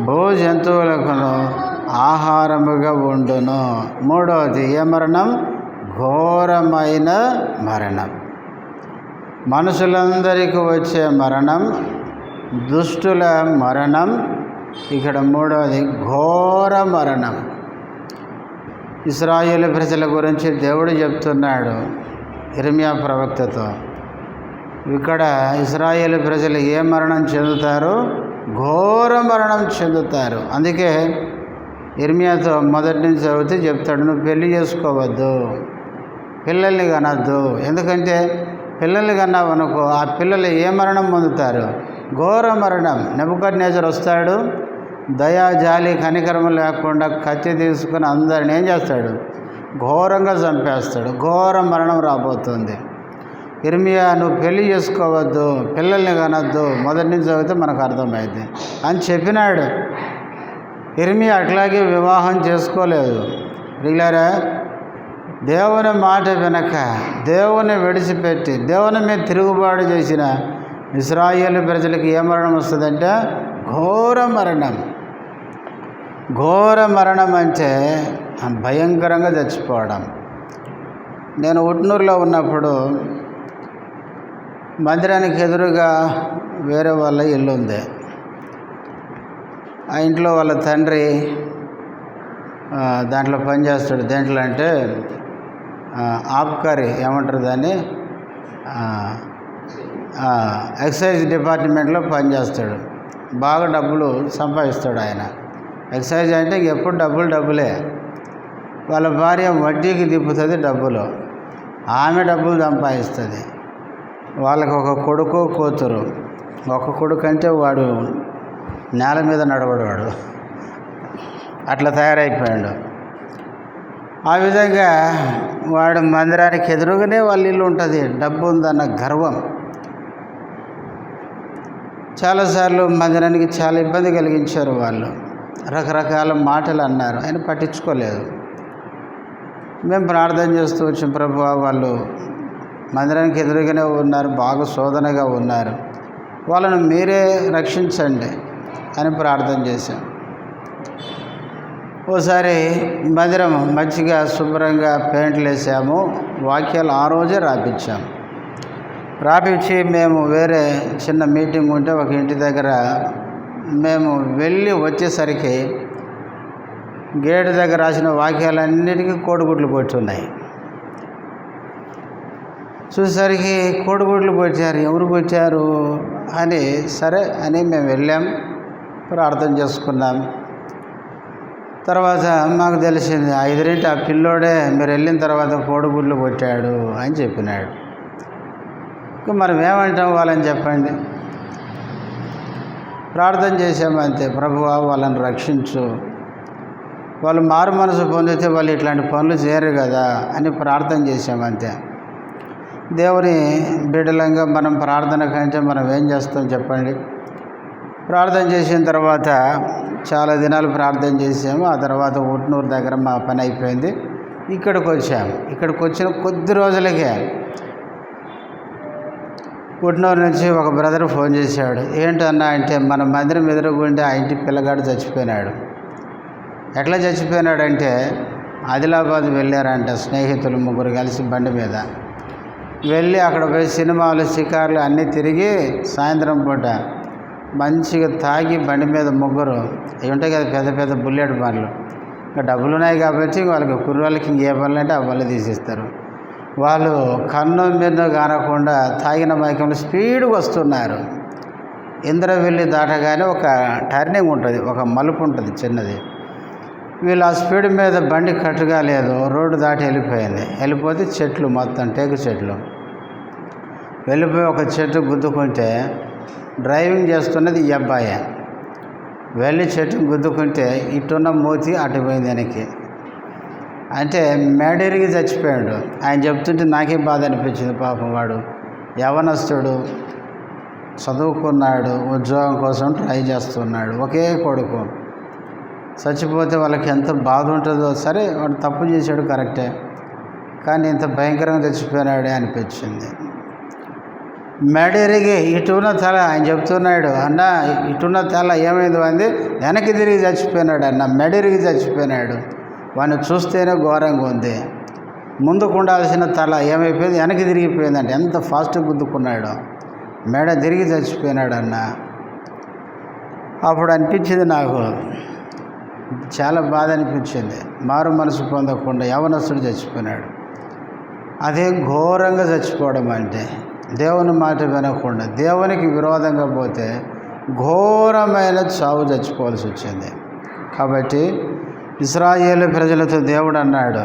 [SPEAKER 1] భూ జంతువులకును ఆహారముగా ఉండును. మూడవది ఏ మరణం? ఘోరమైన మరణం. మనుషులందరికీ వచ్చే మరణం దుష్టుల మరణం. ఇక్కడ మూడవది ఘోర మరణం. ఇశ్రాయేలు ప్రజల గురించి దేవుడు చెప్తున్నాడు ఇర్మియా ప్రవక్తతో. ఇక్కడ ఇశ్రాయేలు ప్రజలు ఏ మరణం చెందుతారు? ఘోర మరణం చెందుతారు. అందుకే ఇర్మియాతో మొదటి నుంచి చదివితే చెప్తాడు, నువ్వు పెళ్లి చేసుకోవద్దు, పిల్లల్ని కనద్దు. ఎందుకంటే పిల్లల్ని కన్నావనుకో ఆ పిల్లలు ఏ మరణం పొందుతారు? ఘోర మరణం. నెబుకద్నెజరు వస్తాడు, దయా జాలి కనికరం లేకుండా కత్తి తీసుకుని అందరిని ఏం చేస్తాడు? ఘోరంగా చంపేస్తాడు. ఘోర మరణం రాబోతుంది. ఇర్మియా నువ్వు పెళ్లి చేసుకోవద్దు, పిల్లల్ని కనొద్దు, మొదటి నుంచి చదివితే మనకు అర్థమైంది అని చెప్పినాడు. ఇర్మియా అట్లాగే వివాహం చేసుకోలేదు. రిగులారా, దేవుని మాట వెనక దేవుని విడిచిపెట్టి దేవుని మీద తిరుగుబాటు చేసిన ఇశ్రాయేలు ప్రజలకు ఏ మరణం వస్తుందంటే ఘోర మరణం. ఘోర మరణం అంటే భయంకరంగా చచ్చిపోవడం. నేను ఉట్నూరులో ఉన్నప్పుడు మందిరానికి ఎదురుగా వేరే వాళ్ళ ఇల్లు ఉంది. ఆ ఇంట్లో వాళ్ళ తండ్రి దాంట్లో పనిచేస్తాడు. దేంట్లో అంటే ఆబ్కారీ ఏమంటారు దాన్ని, ఎక్సైజ్ డిపార్ట్మెంట్లో పనిచేస్తాడు. బాగా డబ్బులు సంపాదిస్తాడు ఆయన. ఎక్సైజ్ అంటే ఎప్పుడు డబ్బులే. వాళ్ళ భార్య వడ్డీకి తిప్పుతుంది డబ్బులు, ఆమె డబ్బులు సంపాదిస్తుంది. వాళ్ళకి ఒక కొడుకు కూతురు. ఒక కొడుకు అంటే వాడు నేల మీద నడవడు, అట్లా తయారైపోయాడు. ఆ విధంగా వాడు మందిరానికి ఎదురుగానే వాళ్ళ ఇల్లు ఉంటుంది. డబ్బు ఉందన్న గర్వం. చాలాసార్లు మందిరానికి చాలా ఇబ్బంది కలిగించారు వాళ్ళు. రకరకాల మాటలు అన్నారు, ఆయన పట్టించుకోలేదు. మేము ప్రార్థన చేస్తూ వచ్చాం, ప్రభువా వాళ్ళు మందిరానికి ఎదురుగానే ఉన్నారు, బాగా శోధనగా ఉన్నారు, వాళ్ళను మీరే రక్షించండి అని ప్రార్థన చేశాం. ఓసారి మందిరం మంచిగా శుభ్రంగా పెయింట్లు వేసాము, వాక్యాలు ఆ రోజే రాపించాం. రాపిచ్చి మేము వేరే చిన్న మీటింగ్ ఉంటే ఒక ఇంటి దగ్గర మేము వెళ్ళి వచ్చేసరికి గేటు దగ్గర రాసిన వాక్యాలన్నిటికీ కోడిగుడ్లు కొట్టున్నాయి. చూసేసరికి కోడిగుడ్లు కొట్టారు. ఎవరు కొట్టారు అని సరే అని మేము వెళ్ళాం, ప్రార్థన చేసుకున్నాం. తర్వాత మాకు తెలిసింది 5 ఆ పిల్లోడే మీరు వెళ్ళిన తర్వాత కోడిగుడ్లు కొట్టాడు అని చెప్పినాడు. మనం ఏమంటాం వాళ్ళని చెప్పండి? ప్రార్థన చేసామంతే, ప్రభువా వాళ్ళని రక్షించు, వాళ్ళు మారు మనసు పొందితే వాళ్ళు ఇట్లాంటి పనులు చేయరు కదా అని ప్రార్థన చేసామంతే. దేవుని బిడ్డలంగా మనం ప్రార్థన కంటే మనం ఏం చేస్తాం చెప్పండి? ప్రార్థన చేసిన తర్వాత చాలా దినాలు ప్రార్థన చేసాము. ఆ తర్వాత ఉట్నూరు దగ్గర మా పని అయిపోయింది. ఇక్కడికి వచ్చాము. ఇక్కడికి వచ్చిన కొద్ది రోజులకే ఉట్నూరు నుంచి ఒక బ్రదర్ ఫోన్ చేశాడు. ఏంటన్నా అంటే మన మందిరం ఎదురుగుంటే ఆ ఇంటి పిల్లగాడు చచ్చిపోయినాడు. ఎట్లా చచ్చిపోయినాడంటే ఆదిలాబాద్ వెళ్ళారంట స్నేహితులు 3 కలిసి బండి మీద వెళ్ళి అక్కడ పోయి సినిమాలు షికార్లు అన్నీ తిరిగి సాయంత్రం పూట మంచిగా తాగి బండి మీద 3 అవి ఉంటాయి కదా పెద్ద పెద్ద బుల్లెట్ బండ్లు. ఇంకా డబ్బులు ఉన్నాయి కాబట్టి వాళ్ళకి కుర్రోళ్ళకి ఇంకే పనులు అంటే ఆ పనులు తీసిస్తారు. వాళ్ళు కన్ను మీద కానకుండా తాగిన మైకంలో స్పీడ్గా వస్తున్నారు. ఇంద్రవెల్లి దాటగానే ఒక టర్నింగ్ ఉంటుంది, ఒక మలుపు ఉంటుంది చిన్నది. వీళ్ళు ఆ స్పీడ్ మీద బండి కట్టుగా లేదు, రోడ్డు దాటి వెళ్ళిపోతే చెట్లు మొత్తం టేకు చెట్లు వెళ్ళిపోయి ఒక చెట్టు గుద్దుకుంటే డ్రైవింగ్ చేస్తున్నది ఈ అబ్బాయి. వెళ్ళి చెట్టు గుద్దుకుంటే ఇటున్న మూతి అటు పోయింది వెనక్కి. అంటే మేడేరికి చచ్చిపోయాడు. ఆయన చెప్తుంటే నాకే బాధ అనిపించింది. పాపం వాడు యవనస్తుడు, చదువుకున్నాడు, ఉద్యోగం కోసం ట్రై చేస్తున్నాడు, ఒకే కొడుకు. చచ్చిపోతే వాళ్ళకి ఎంత బాధ ఉంటుందో. సరే వాడు తప్పు చేశాడు కరెక్టే, కానీ ఇంత భయంకరంగా చచ్చిపోయినాడే అనిపించింది. మేడేరికి ఇటున్న తల ఆయన చెప్తున్నాడు, అన్న ఇటున్న తల ఏమైంది అంది, వెనక్కి తిరిగి చచ్చిపోయినాడు అన్న, మేడేరికి చచ్చిపోయినాడు. వాడిని చూస్తేనే ఘోరంగా ఉంది. ముందుకు ఉండాల్సిన తల ఏమైపోయింది, వెనక్కి తిరిగిపోయిందంటే ఎంత ఫాస్ట్గా గుద్దుకున్నాడు, మేడ తిరిగి చచ్చిపోయినాడు అన్న. అప్పుడు అనిపించింది నాకు, చాలా బాధ అనిపించింది. మారు మనసు పొందకుండా యవనస్తుడు చచ్చిపోయినాడు. అదే ఘోరంగా చచ్చిపోవడం అంటే. దేవుని మాట వినకుండా దేవునికి విరోధంగా పోతే ఘోరమైన చావు చచ్చిపోవాల్సి వచ్చింది. కాబట్టి ఇశ్రాయేలు ప్రజలతో దేవుడు అన్నాడు,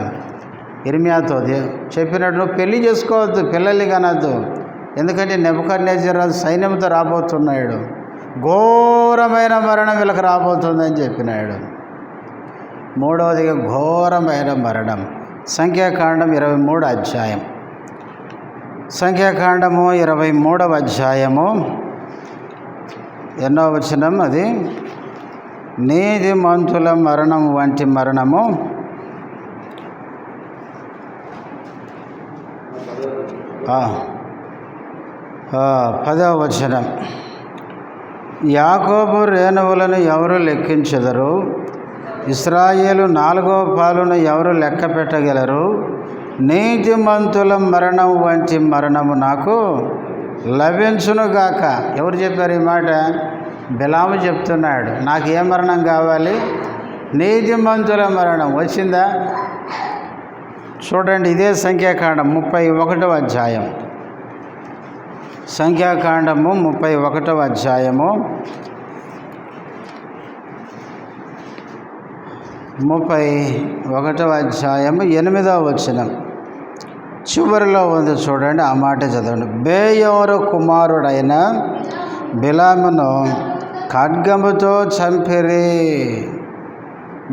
[SPEAKER 1] ఇర్మియాతో చెప్పినట్టు నువ్వు పెళ్లి చేసుకోవద్దు, పిల్లల్ని కనద్దు, ఎందుకంటే నెబుకద్నెజరు సైన్యంతో రాబోతున్నాడు, ఘోరమైన మరణం వీళ్ళకి రాబోతుందని చెప్పినాడు. 3వదిగా ఘోరమైన మరణం. సంఖ్యాకాండం 23వ అధ్యాయం. సంఖ్యాకాండము 23వ అధ్యాయము 8వ వచనం. అది నీతిమంతుల మరణం వంటి మరణము 10వ వచనం. యాకోబు రేణువులను ఎవరు లెక్కించెదరు, ఇశ్రాయేలు 4వ పాలును ఎవరు లెక్క పెట్టగలరు? నీతిమంతుల మరణం వంటి మరణము నాకు లభించునుగాక. ఎవరు చెప్పారు ఈ మాట? బిలాము చెప్తున్నాడు. నాకు ఏ మరణం కావాలి? నీతిమంతుల మరణం. వచ్చిందా? చూడండి, ఇదే సంఖ్యాకాండం 31వ అధ్యాయం. సంఖ్యాకాండము 31వ అధ్యాయము 31వ అధ్యాయము 8వ వచనం చివరిలో ఉంది చూడండి. ఆ మాట చదవండి. బేయోరు కుమారుడైన బిలామును ఖడ్గముతో చంపిరి.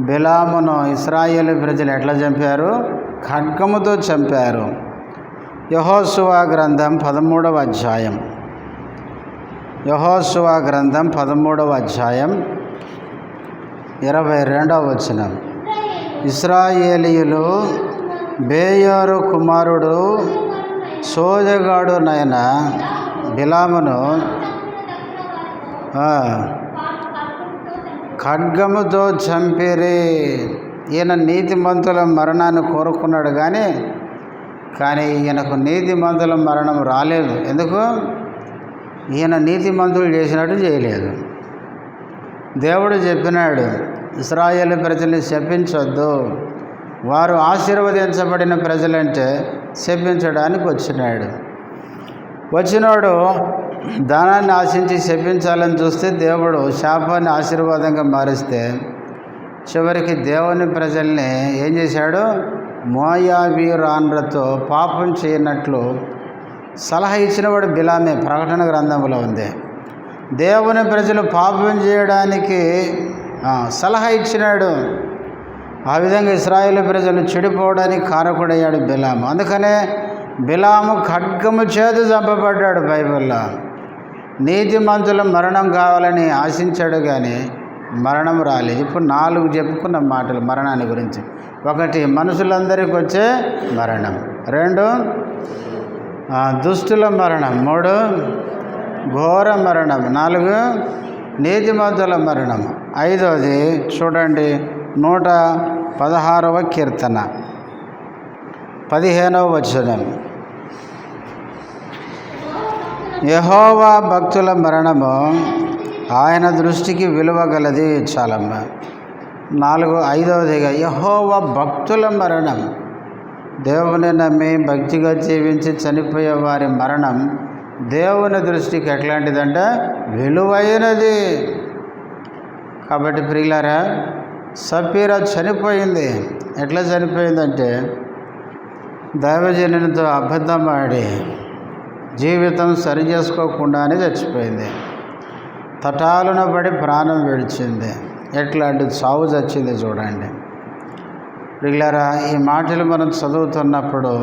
[SPEAKER 1] బిలామును ఇశ్రాయేలు ప్రజలు ఎట్లా చంపారు? ఖడ్గముతో చంపారు. యెహోషువ గ్రంథం 13వ అధ్యాయం. యెహోషువ గ్రంథం 13వ అధ్యాయం 22వ వచనం. ఇశ్రాయేలీయులు బేయోరు కుమారుడు సోదగాడునైన బిలామును ఖడ్గముతో చంపిరి. ఈయన నీతిమంతుల మరణాన్ని కోరుకున్నాడు కానీ కానీ ఈయనకు నీతిమంతుల మరణం రాలేదు. ఎందుకు? ఈయన నీతిమంతులు చేసినట్టు చేయలేదు. దేవుడు చెప్పినాడు, ఇశ్రాయేలు ప్రజల్ని శపించొద్దు, వారు ఆశీర్వదించబడిన ప్రజలంటే శపించడానికి వచ్చినాడు ధనాన్ని ఆశించి శపించాలని చూస్తే దేవుడు శాపాన్ని ఆశీర్వాదంగా మారిస్తే చివరికి దేవుని ప్రజల్ని ఏం చేశాడు? మోయాబీరాన్లతో పాపం చేయనట్లు సలహా ఇచ్చినవాడు బిలామే. ప్రకటన గ్రంథంలో ఉంది. దేవుని ప్రజలు పాపం చేయడానికి సలహా ఇచ్చినాడు. ఆ విధంగా ఇశ్రాయేలు ప్రజలు చెడిపోవడానికి కారకుడయ్యాడు బిలాము. అందుకనే బిలాము ఖడ్గము చేత చంపబడ్డాడు. బైబిల్లో నీతిమంతుల మరణం కావాలని ఆశించాడు, కానీ మరణం రాలేదు. ఇప్పుడు 4 చెప్పుకున్న మాటలు మరణాన్ని గురించి. 1, మనుషులందరికీ వచ్చే మరణం. 2, దుష్టుల మరణం. 3, ఘోర మరణం. 4, నీతిమంతుల మరణం. 5వది చూడండి, 116వ కీర్తన 15వ వచనం. యెహోవా భక్తుల మరణము ఆయన దృష్టికి విలువ గలది. చాలమ్మ. 5వదిగా యెహోవా భక్తుల మరణం. దేవుని నమ్మి భక్తిగా జీవించి చనిపోయే వారి మరణం దేవుని దృష్టికి ఎట్లాంటిదంటే విలువైనది. కాబట్టి ప్రియులారా, సఫీరా చనిపోయింది. ఎట్లా చనిపోయిందంటే దైవజనునితో అబద్ధం ఆడి జీవితం సరి చేసుకోకుండానే చచ్చిపోయింది. తటాలున పడి ప్రాణం విడిచింది. ఎట్లాంటి చావు చచ్చింది చూడండి. ప్రియులారా, ఈ మాటలు మనం చదువుతున్నప్పుడు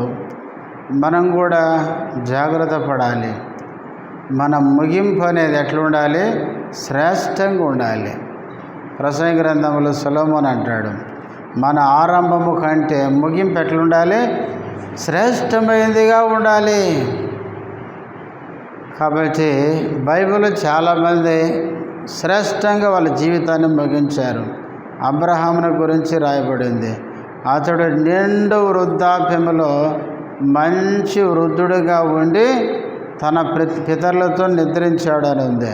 [SPEAKER 1] మనం కూడా జాగ్రత్త పడాలి. మన ముగింపు అనేది ఎట్లుండాలి? శ్రేష్టంగా ఉండాలి. ప్రసంగి గ్రంథంలో సొలొమోను అంటాడు, మన ఆరంభము కంటే ముగింపు ఎట్లుండాలి? శ్రేష్టమైనదిగా ఉండాలి. కాబట్టి బైబిల్ చాలామంది శ్రేష్టంగా వాళ్ళ జీవితాన్ని ముగించారు. అబ్రహామును గురించి రాయబడింది, అతడు నిండు వృద్ధాప్యములో మంచి వృద్ధుడిగా ఉండి తన పితరులతో నిద్రించాడని ఉంది.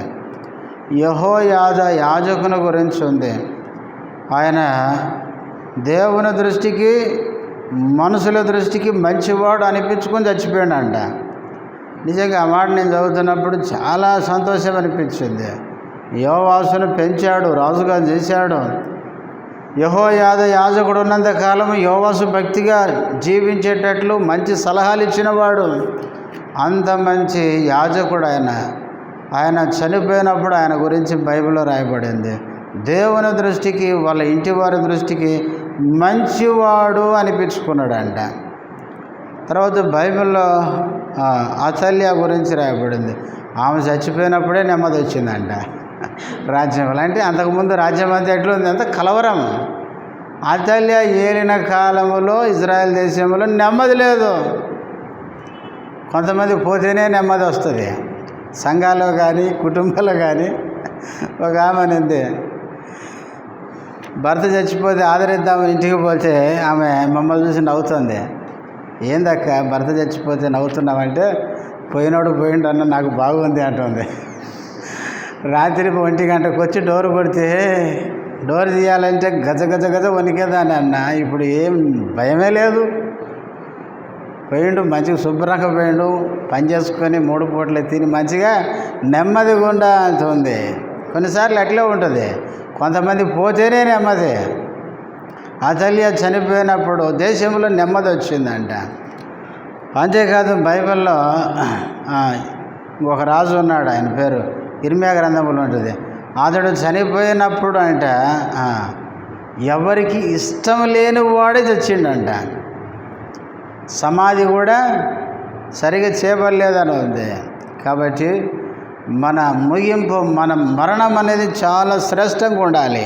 [SPEAKER 1] యెహోయాదా యాజకుని గురించి ఉంది. ఆయన దేవుని దృష్టికి మనుషుల దృష్టికి మంచివాడు అనిపించుకొని చచ్చిపోయాడంట. నిజంగా ఆ మాట నేను చదువుతున్నప్పుడు చాలా సంతోషం అనిపించింది. యోవాసును పెంచాడు, రాజుగా చేశాడు. యెహోయాదా యాజకుడు ఉన్నంతకాలం యోవాసు భక్తిగా జీవించేటట్లు మంచి సలహాలు ఇచ్చినవాడు. అంత మంచి యాజకుడు ఆయన చనిపోయినప్పుడు ఆయన గురించి బైబిల్లో రాయబడింది. దేవుని దృష్టికి వాళ్ళ ఇంటి వారి దృష్టికి మంచివాడు అనిపించుకున్నాడంట. తర్వాత బైబిల్లో అతల్య గురించి రాయబడింది. ఆమె చచ్చిపోయినప్పుడే నెమ్మది వచ్చిందంట రాజ్యంలో. అంటే అంతకుముందు రాజ్యం అంతా ఎట్లుంది? అంత కలవరం. అతల్య ఏలిన కాలంలో ఇజ్రాయెల్ దేశంలో నెమ్మది లేదు. కొంతమంది పోతేనే నెమ్మది వస్తుంది. సంఘాల్లో కానీ కుటుంబాల్లో కానీ ఒక ఆమె నింది, భర్త చచ్చిపోతే ఆదరిద్దామని ఇంటికి పోతే ఆమె మమ్మల్ని చూసి నవ్వుతుంది. ఏందక్క భర్త చచ్చిపోతే నవ్వుతున్నామంటే, పోయినోడు పోయిండన్న నాకు బాగుంది అంటుంది. రాత్రి 1 గంటకు వచ్చి డోర్ కొడితే డోర్ తీయాలంటే గజ గజ గజ వణికేదాన్ని అన్న. ఇప్పుడు ఏం భయమే లేదు. పోయిండు, మంచిగా శుభ్రంగా పోయిండు, పని చేసుకొని 3 పూటలు తిని మంచిగా నెమ్మదిగా ఉంటుంది. కొన్నిసార్లు అట్లే ఉంటుంది. కొంతమంది పోతేనే నెమ్మది. అతల్య చనిపోయినప్పుడు దేశంలో నెమ్మది వచ్చిందంట. అంతేకాదు బైబిల్లో ఒక రాజు ఉన్నాడు, ఆయన పేరు ఇర్మియా గ్రంథంలో ఉంటుంది. అతడు చనిపోయినప్పుడు అంట ఎవరికి ఇష్టం లేని వాడే చచ్చిండంట. సమాధి కూడా సరిగా చేయబడలేదని ఉంది. కాబట్టి మన ముగింపు, మన మరణం అనేది చాలా శ్రేష్టంగా ఉండాలి.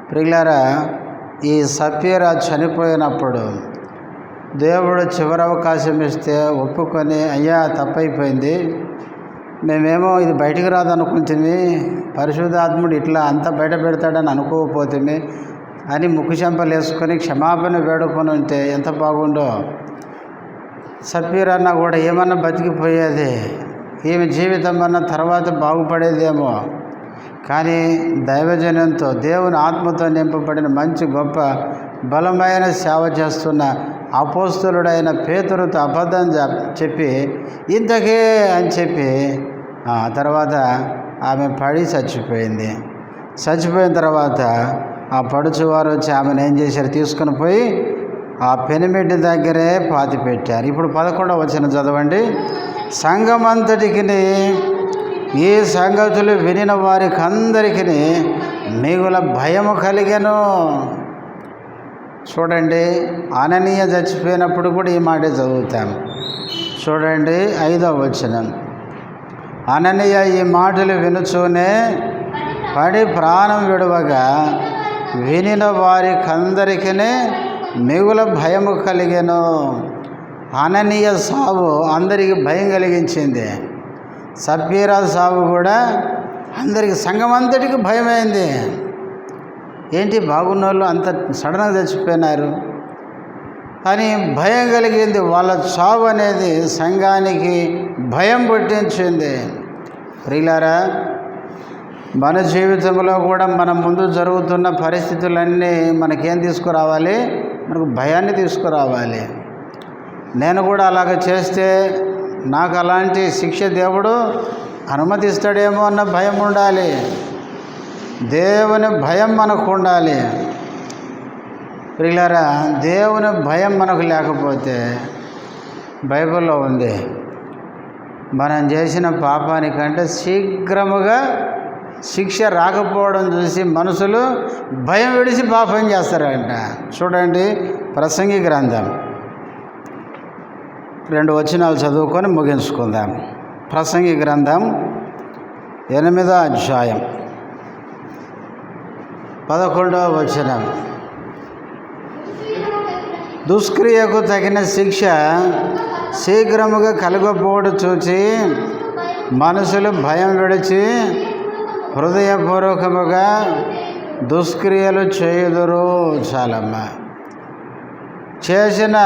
[SPEAKER 1] ప్రియులారా, ఈ సఫీరా చనిపోయినప్పుడు దేవుడు చివరి అవకాశం ఇస్తే ఒప్పుకొని, అయ్యా తప్పైపోయింది, మేమేమో ఇది బయటికి రాదనుకుంటుంది, పరిశుద్ధాత్ముడు ఇట్లా అంతా బయట పెడతాడని అనుకోకపోతుంది అని ముక్కు చెంపలు వేసుకొని క్షమాపణ వేడుకొని ఉంటే ఎంత బాగుండో. సప్పీరన్న కూడా ఏమన్నా బతికిపోయేది, ఈమె జీవితం అన్న తర్వాత బాగుపడేదేమో. కానీ దైవజనంతో దేవుని ఆత్మతో నింపబడిన మంచి గొప్ప బలమైన సేవ చేస్తున్న అపోస్తలుడైన పేతురుతో అబద్ధం చెప్పి ఇంతకే అని చెప్పి తర్వాత ఆమె పడి చచ్చిపోయింది. చచ్చిపోయిన తర్వాత ఆ పడుచువారు వచ్చి ఆమెను ఏం చేశారు, తీసుకుని పోయి ఆ పెనిమిటి దగ్గరే పాతి పెట్టారు. ఇప్పుడు 11వ వచనం చదవండి. సంఘమంతటికి ఈ సంగతులు వినిన వారికి అందరికీ మిగుల భయము కలిగెను. చూడండి, అననీయ చచ్చిపోయినప్పుడు కూడా ఈ మాట చదువుతాం. చూడండి 5వ వచనం. అననీయ ఈ మాటలు వినుచూనే పడి ప్రాణం విడవగా వినిన వారికందరికీ మిగుల భయము కలిగెను. అననీయ సావు అందరికీ భయం కలిగించింది. సప్పీరా సావు కూడా అందరికి, సంఘమంతటికి భయమైంది. ఏంటి బాగున్న వాళ్ళు అంత సడన్గా చచ్చిపోయినారు అని భయం కలిగింది. వాళ్ళ చావు అనేది సంఘానికి భయం పుట్టించింది. ప్రియులారా, మన జీవితంలో కూడా మన ముందు జరుగుతున్న పరిస్థితులన్నీ మనకేం తీసుకురావాలి, మనకు భయాన్ని తీసుకురావాలి. నేను కూడా అలాగ చేస్తే నాకు అలాంటి శిక్ష దేవుడు అనుమతిస్తాడేమో అన్న భయం ఉండాలి. దేవుని భయం మనకు ఉండాలి. ప్రియులారా, దేవుని భయం మనకు లేకపోతే బైబిల్లో ఉంది, మనం చేసిన పాపానికంటే శీఘ్రముగా శిక్ష రాకపోవడం చూసి మనుషులు భయం విడిచి పాపం చేస్తారంట. చూడండి, ప్రసంగి గ్రంథం 2 వచనాలు చదువుకొని ముగించుకుందాం. ప్రసంగి గ్రంథం 8వ అధ్యాయం 11వ వచనం. దుష్క్రియకు తగిన శిక్ష శీఘ్రముగా కలగపోవడం చూచి మనుషులు భయం విడిచి హృదయపూర్వకముగా దుష్క్రియలు చేయుదురు. చాలమ్మ, చేసిన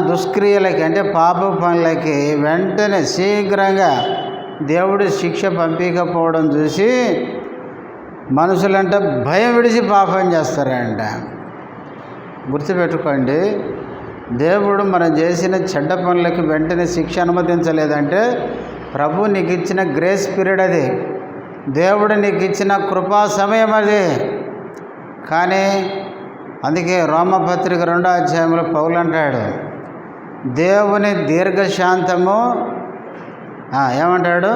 [SPEAKER 1] దుష్క్రియలకి అంటే పాప పనులకి వెంటనే శీఘ్రంగా దేవుడు శిక్ష పంపించకపోవడం చూసి మనుషులంట భయం విడిచి పాపం చేస్తారంట. గుర్తుపెట్టుకోండి, దేవుడు మనం చేసిన చెడ్డ పనులకి వెంటనే శిక్ష అనుమతించలేదంటే ప్రభు నీకు ఇచ్చిన గ్రేస్ పీరియడ్ అది, దేవుడు నీకు ఇచ్చిన కృపా సమయం అది. కానీ అందుకే రోమపత్రిక 2వ అధ్యాయంలో పౌలు అంటాడు, దేవుని దీర్ఘశాంతము ఏమంటాడు,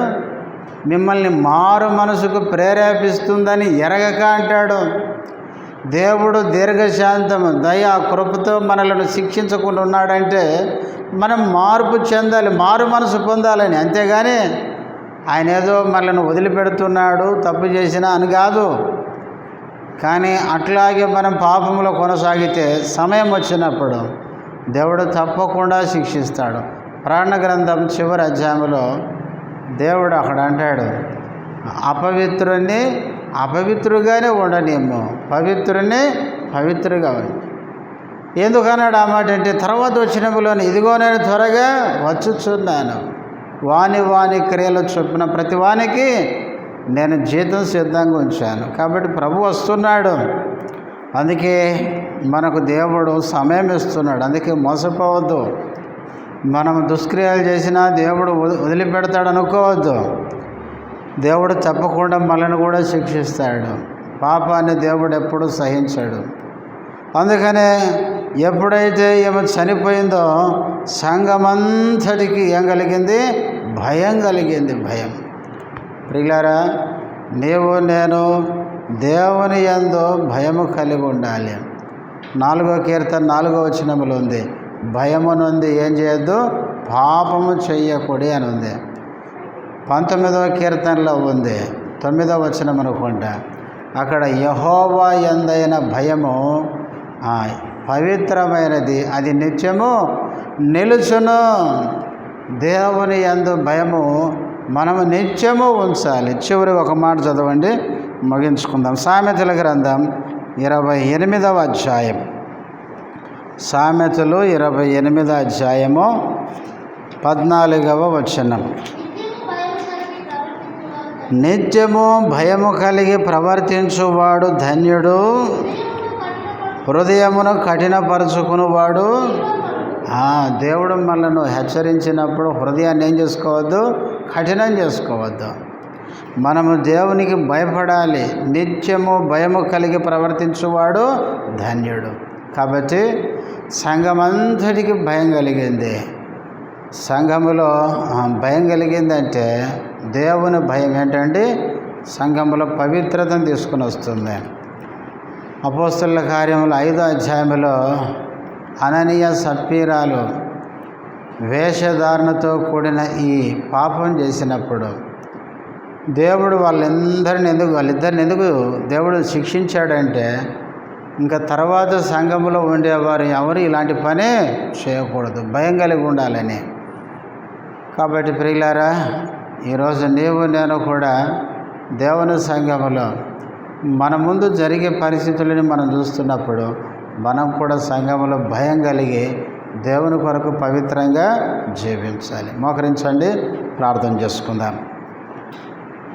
[SPEAKER 1] మిమ్మల్ని మారు మనసుకు ప్రేరేపిస్తుందని ఎరగక అంటాడు. దేవుడు దీర్ఘశాంతము దయా కృపతో మనలను శిక్షించకుండా ఉన్నాడంటే మనం మార్పు చెందాలి, మారు మనసు పొందాలని. అంతేగాని ఆయన ఏదో మనల్ని వదిలిపెడుతున్నాడు తప్పు చేసినా అని కాదు. కానీ అట్లాగే మనం పాపంలో కొనసాగితే సమయం వచ్చినప్పుడు దేవుడు తప్పకుండా శిక్షిస్తాడు. ప్రాణ గ్రంథం చివరి అధ్యాయంలో దేవుడు అక్కడ అంటాడు, అపవిత్రుని అపవిత్రుగానే ఉండనేమో, పవిత్రుని పవిత్రుగా. ఎందుకన్నాడు ఆ మాట అంటే, తర్వాత వచ్చినప్పులోని ఇదిగో నేను త్వరగా వచ్చుచున్నాను, వాని వాని క్రియలు చొప్పున ప్రతి వానికి నేను జీతం సిద్ధంగా ఉంచాను. కాబట్టి ప్రభు వస్తున్నాడు, అందుకే మనకు దేవుడు సమయం ఇస్తున్నాడు. అందుకే మోసపోవద్దు. మనం దుష్క్రియలు చేసినా దేవుడు వదిలిపెడతాడు అనుకోవద్దు. దేవుడు తప్పకుండా మనల్ని కూడా శిక్షిస్తాడు. పాపాన్ని దేవుడు ఎప్పుడూ సహించాడు. అందుకనే ఎప్పుడైతే ఈమె చనిపోయిందో సంఘమంతటికి ఏం కలిగింది, భయం కలిగింది. భయం. ప్రియులారా, నీవు నేను దేవుని యందు భయము కలిగి ఉండాలి. 4వ కీర్తన 4వ వచనములో ఉంది, భయము నుండి ఏం చేయొద్దు, పాపము చెయ్యకూడదు అని ఉంది. 19వ కీర్తనలో ఉంది, 9వ వచనం అనుకుంటా. అక్కడ యెహోవా యందైన భయము పవిత్రమైనది, అది నిత్యము నిలుచును. దేవుని యందు భయము మనము నిత్యము ఉంచాలి. చివరి ఒక మాట చదవండి, ముగించుకుందాం. సామెతల గ్రంథం 28వ అధ్యాయం. సామెతలు 28వ అధ్యాయము 14వ వచనం. నిత్యము భయము కలిగి ప్రవర్తించువాడు ధన్యుడు, హృదయమును కఠినపరుచుకునివాడు. దేవుడు మనల్ని హెచ్చరించినప్పుడు హృదయాన్ని ఏం చేసుకోవద్దు, కఠినం చేసుకోవద్దు. మనము దేవునికి భయపడాలి. నిత్యము భయము కలిగి ప్రవర్తించువాడు ధన్యుడు. కాబట్టి సంఘమంతటికి భయం కలిగింది. సంఘములో భయం కలిగిందంటే దేవుని భయం ఏంటంటే సంఘములో పవిత్రతను తీసుకుని వస్తుంది. అపోస్తలుల కార్యములు 5వ అధ్యాయంలో అననీయ సప్పీరాలు వేషధారణతో కూడిన ఈ పాపం చేసినప్పుడు దేవుడు వాళ్ళిద్దరిని ఎందుకు దేవుడు శిక్షించాడంటే ఇంకా తర్వాత సంఘములో ఉండేవారు ఎవరు ఇలాంటి పనే చేయకూడదు, భయం కలిగి ఉండాలని. కాబట్టి ప్రియులారా, ఈరోజు నీవు నేను కూడా దేవుని సంఘములో మన ముందు జరిగే పరిస్థితులని మనం చూస్తున్నప్పుడు మనం కూడా సంఘములో భయం కలిగి దేవుని కొరకు పవిత్రంగా జీవించాలి. మోకరించండి, ప్రార్థన చేసుకుందాం.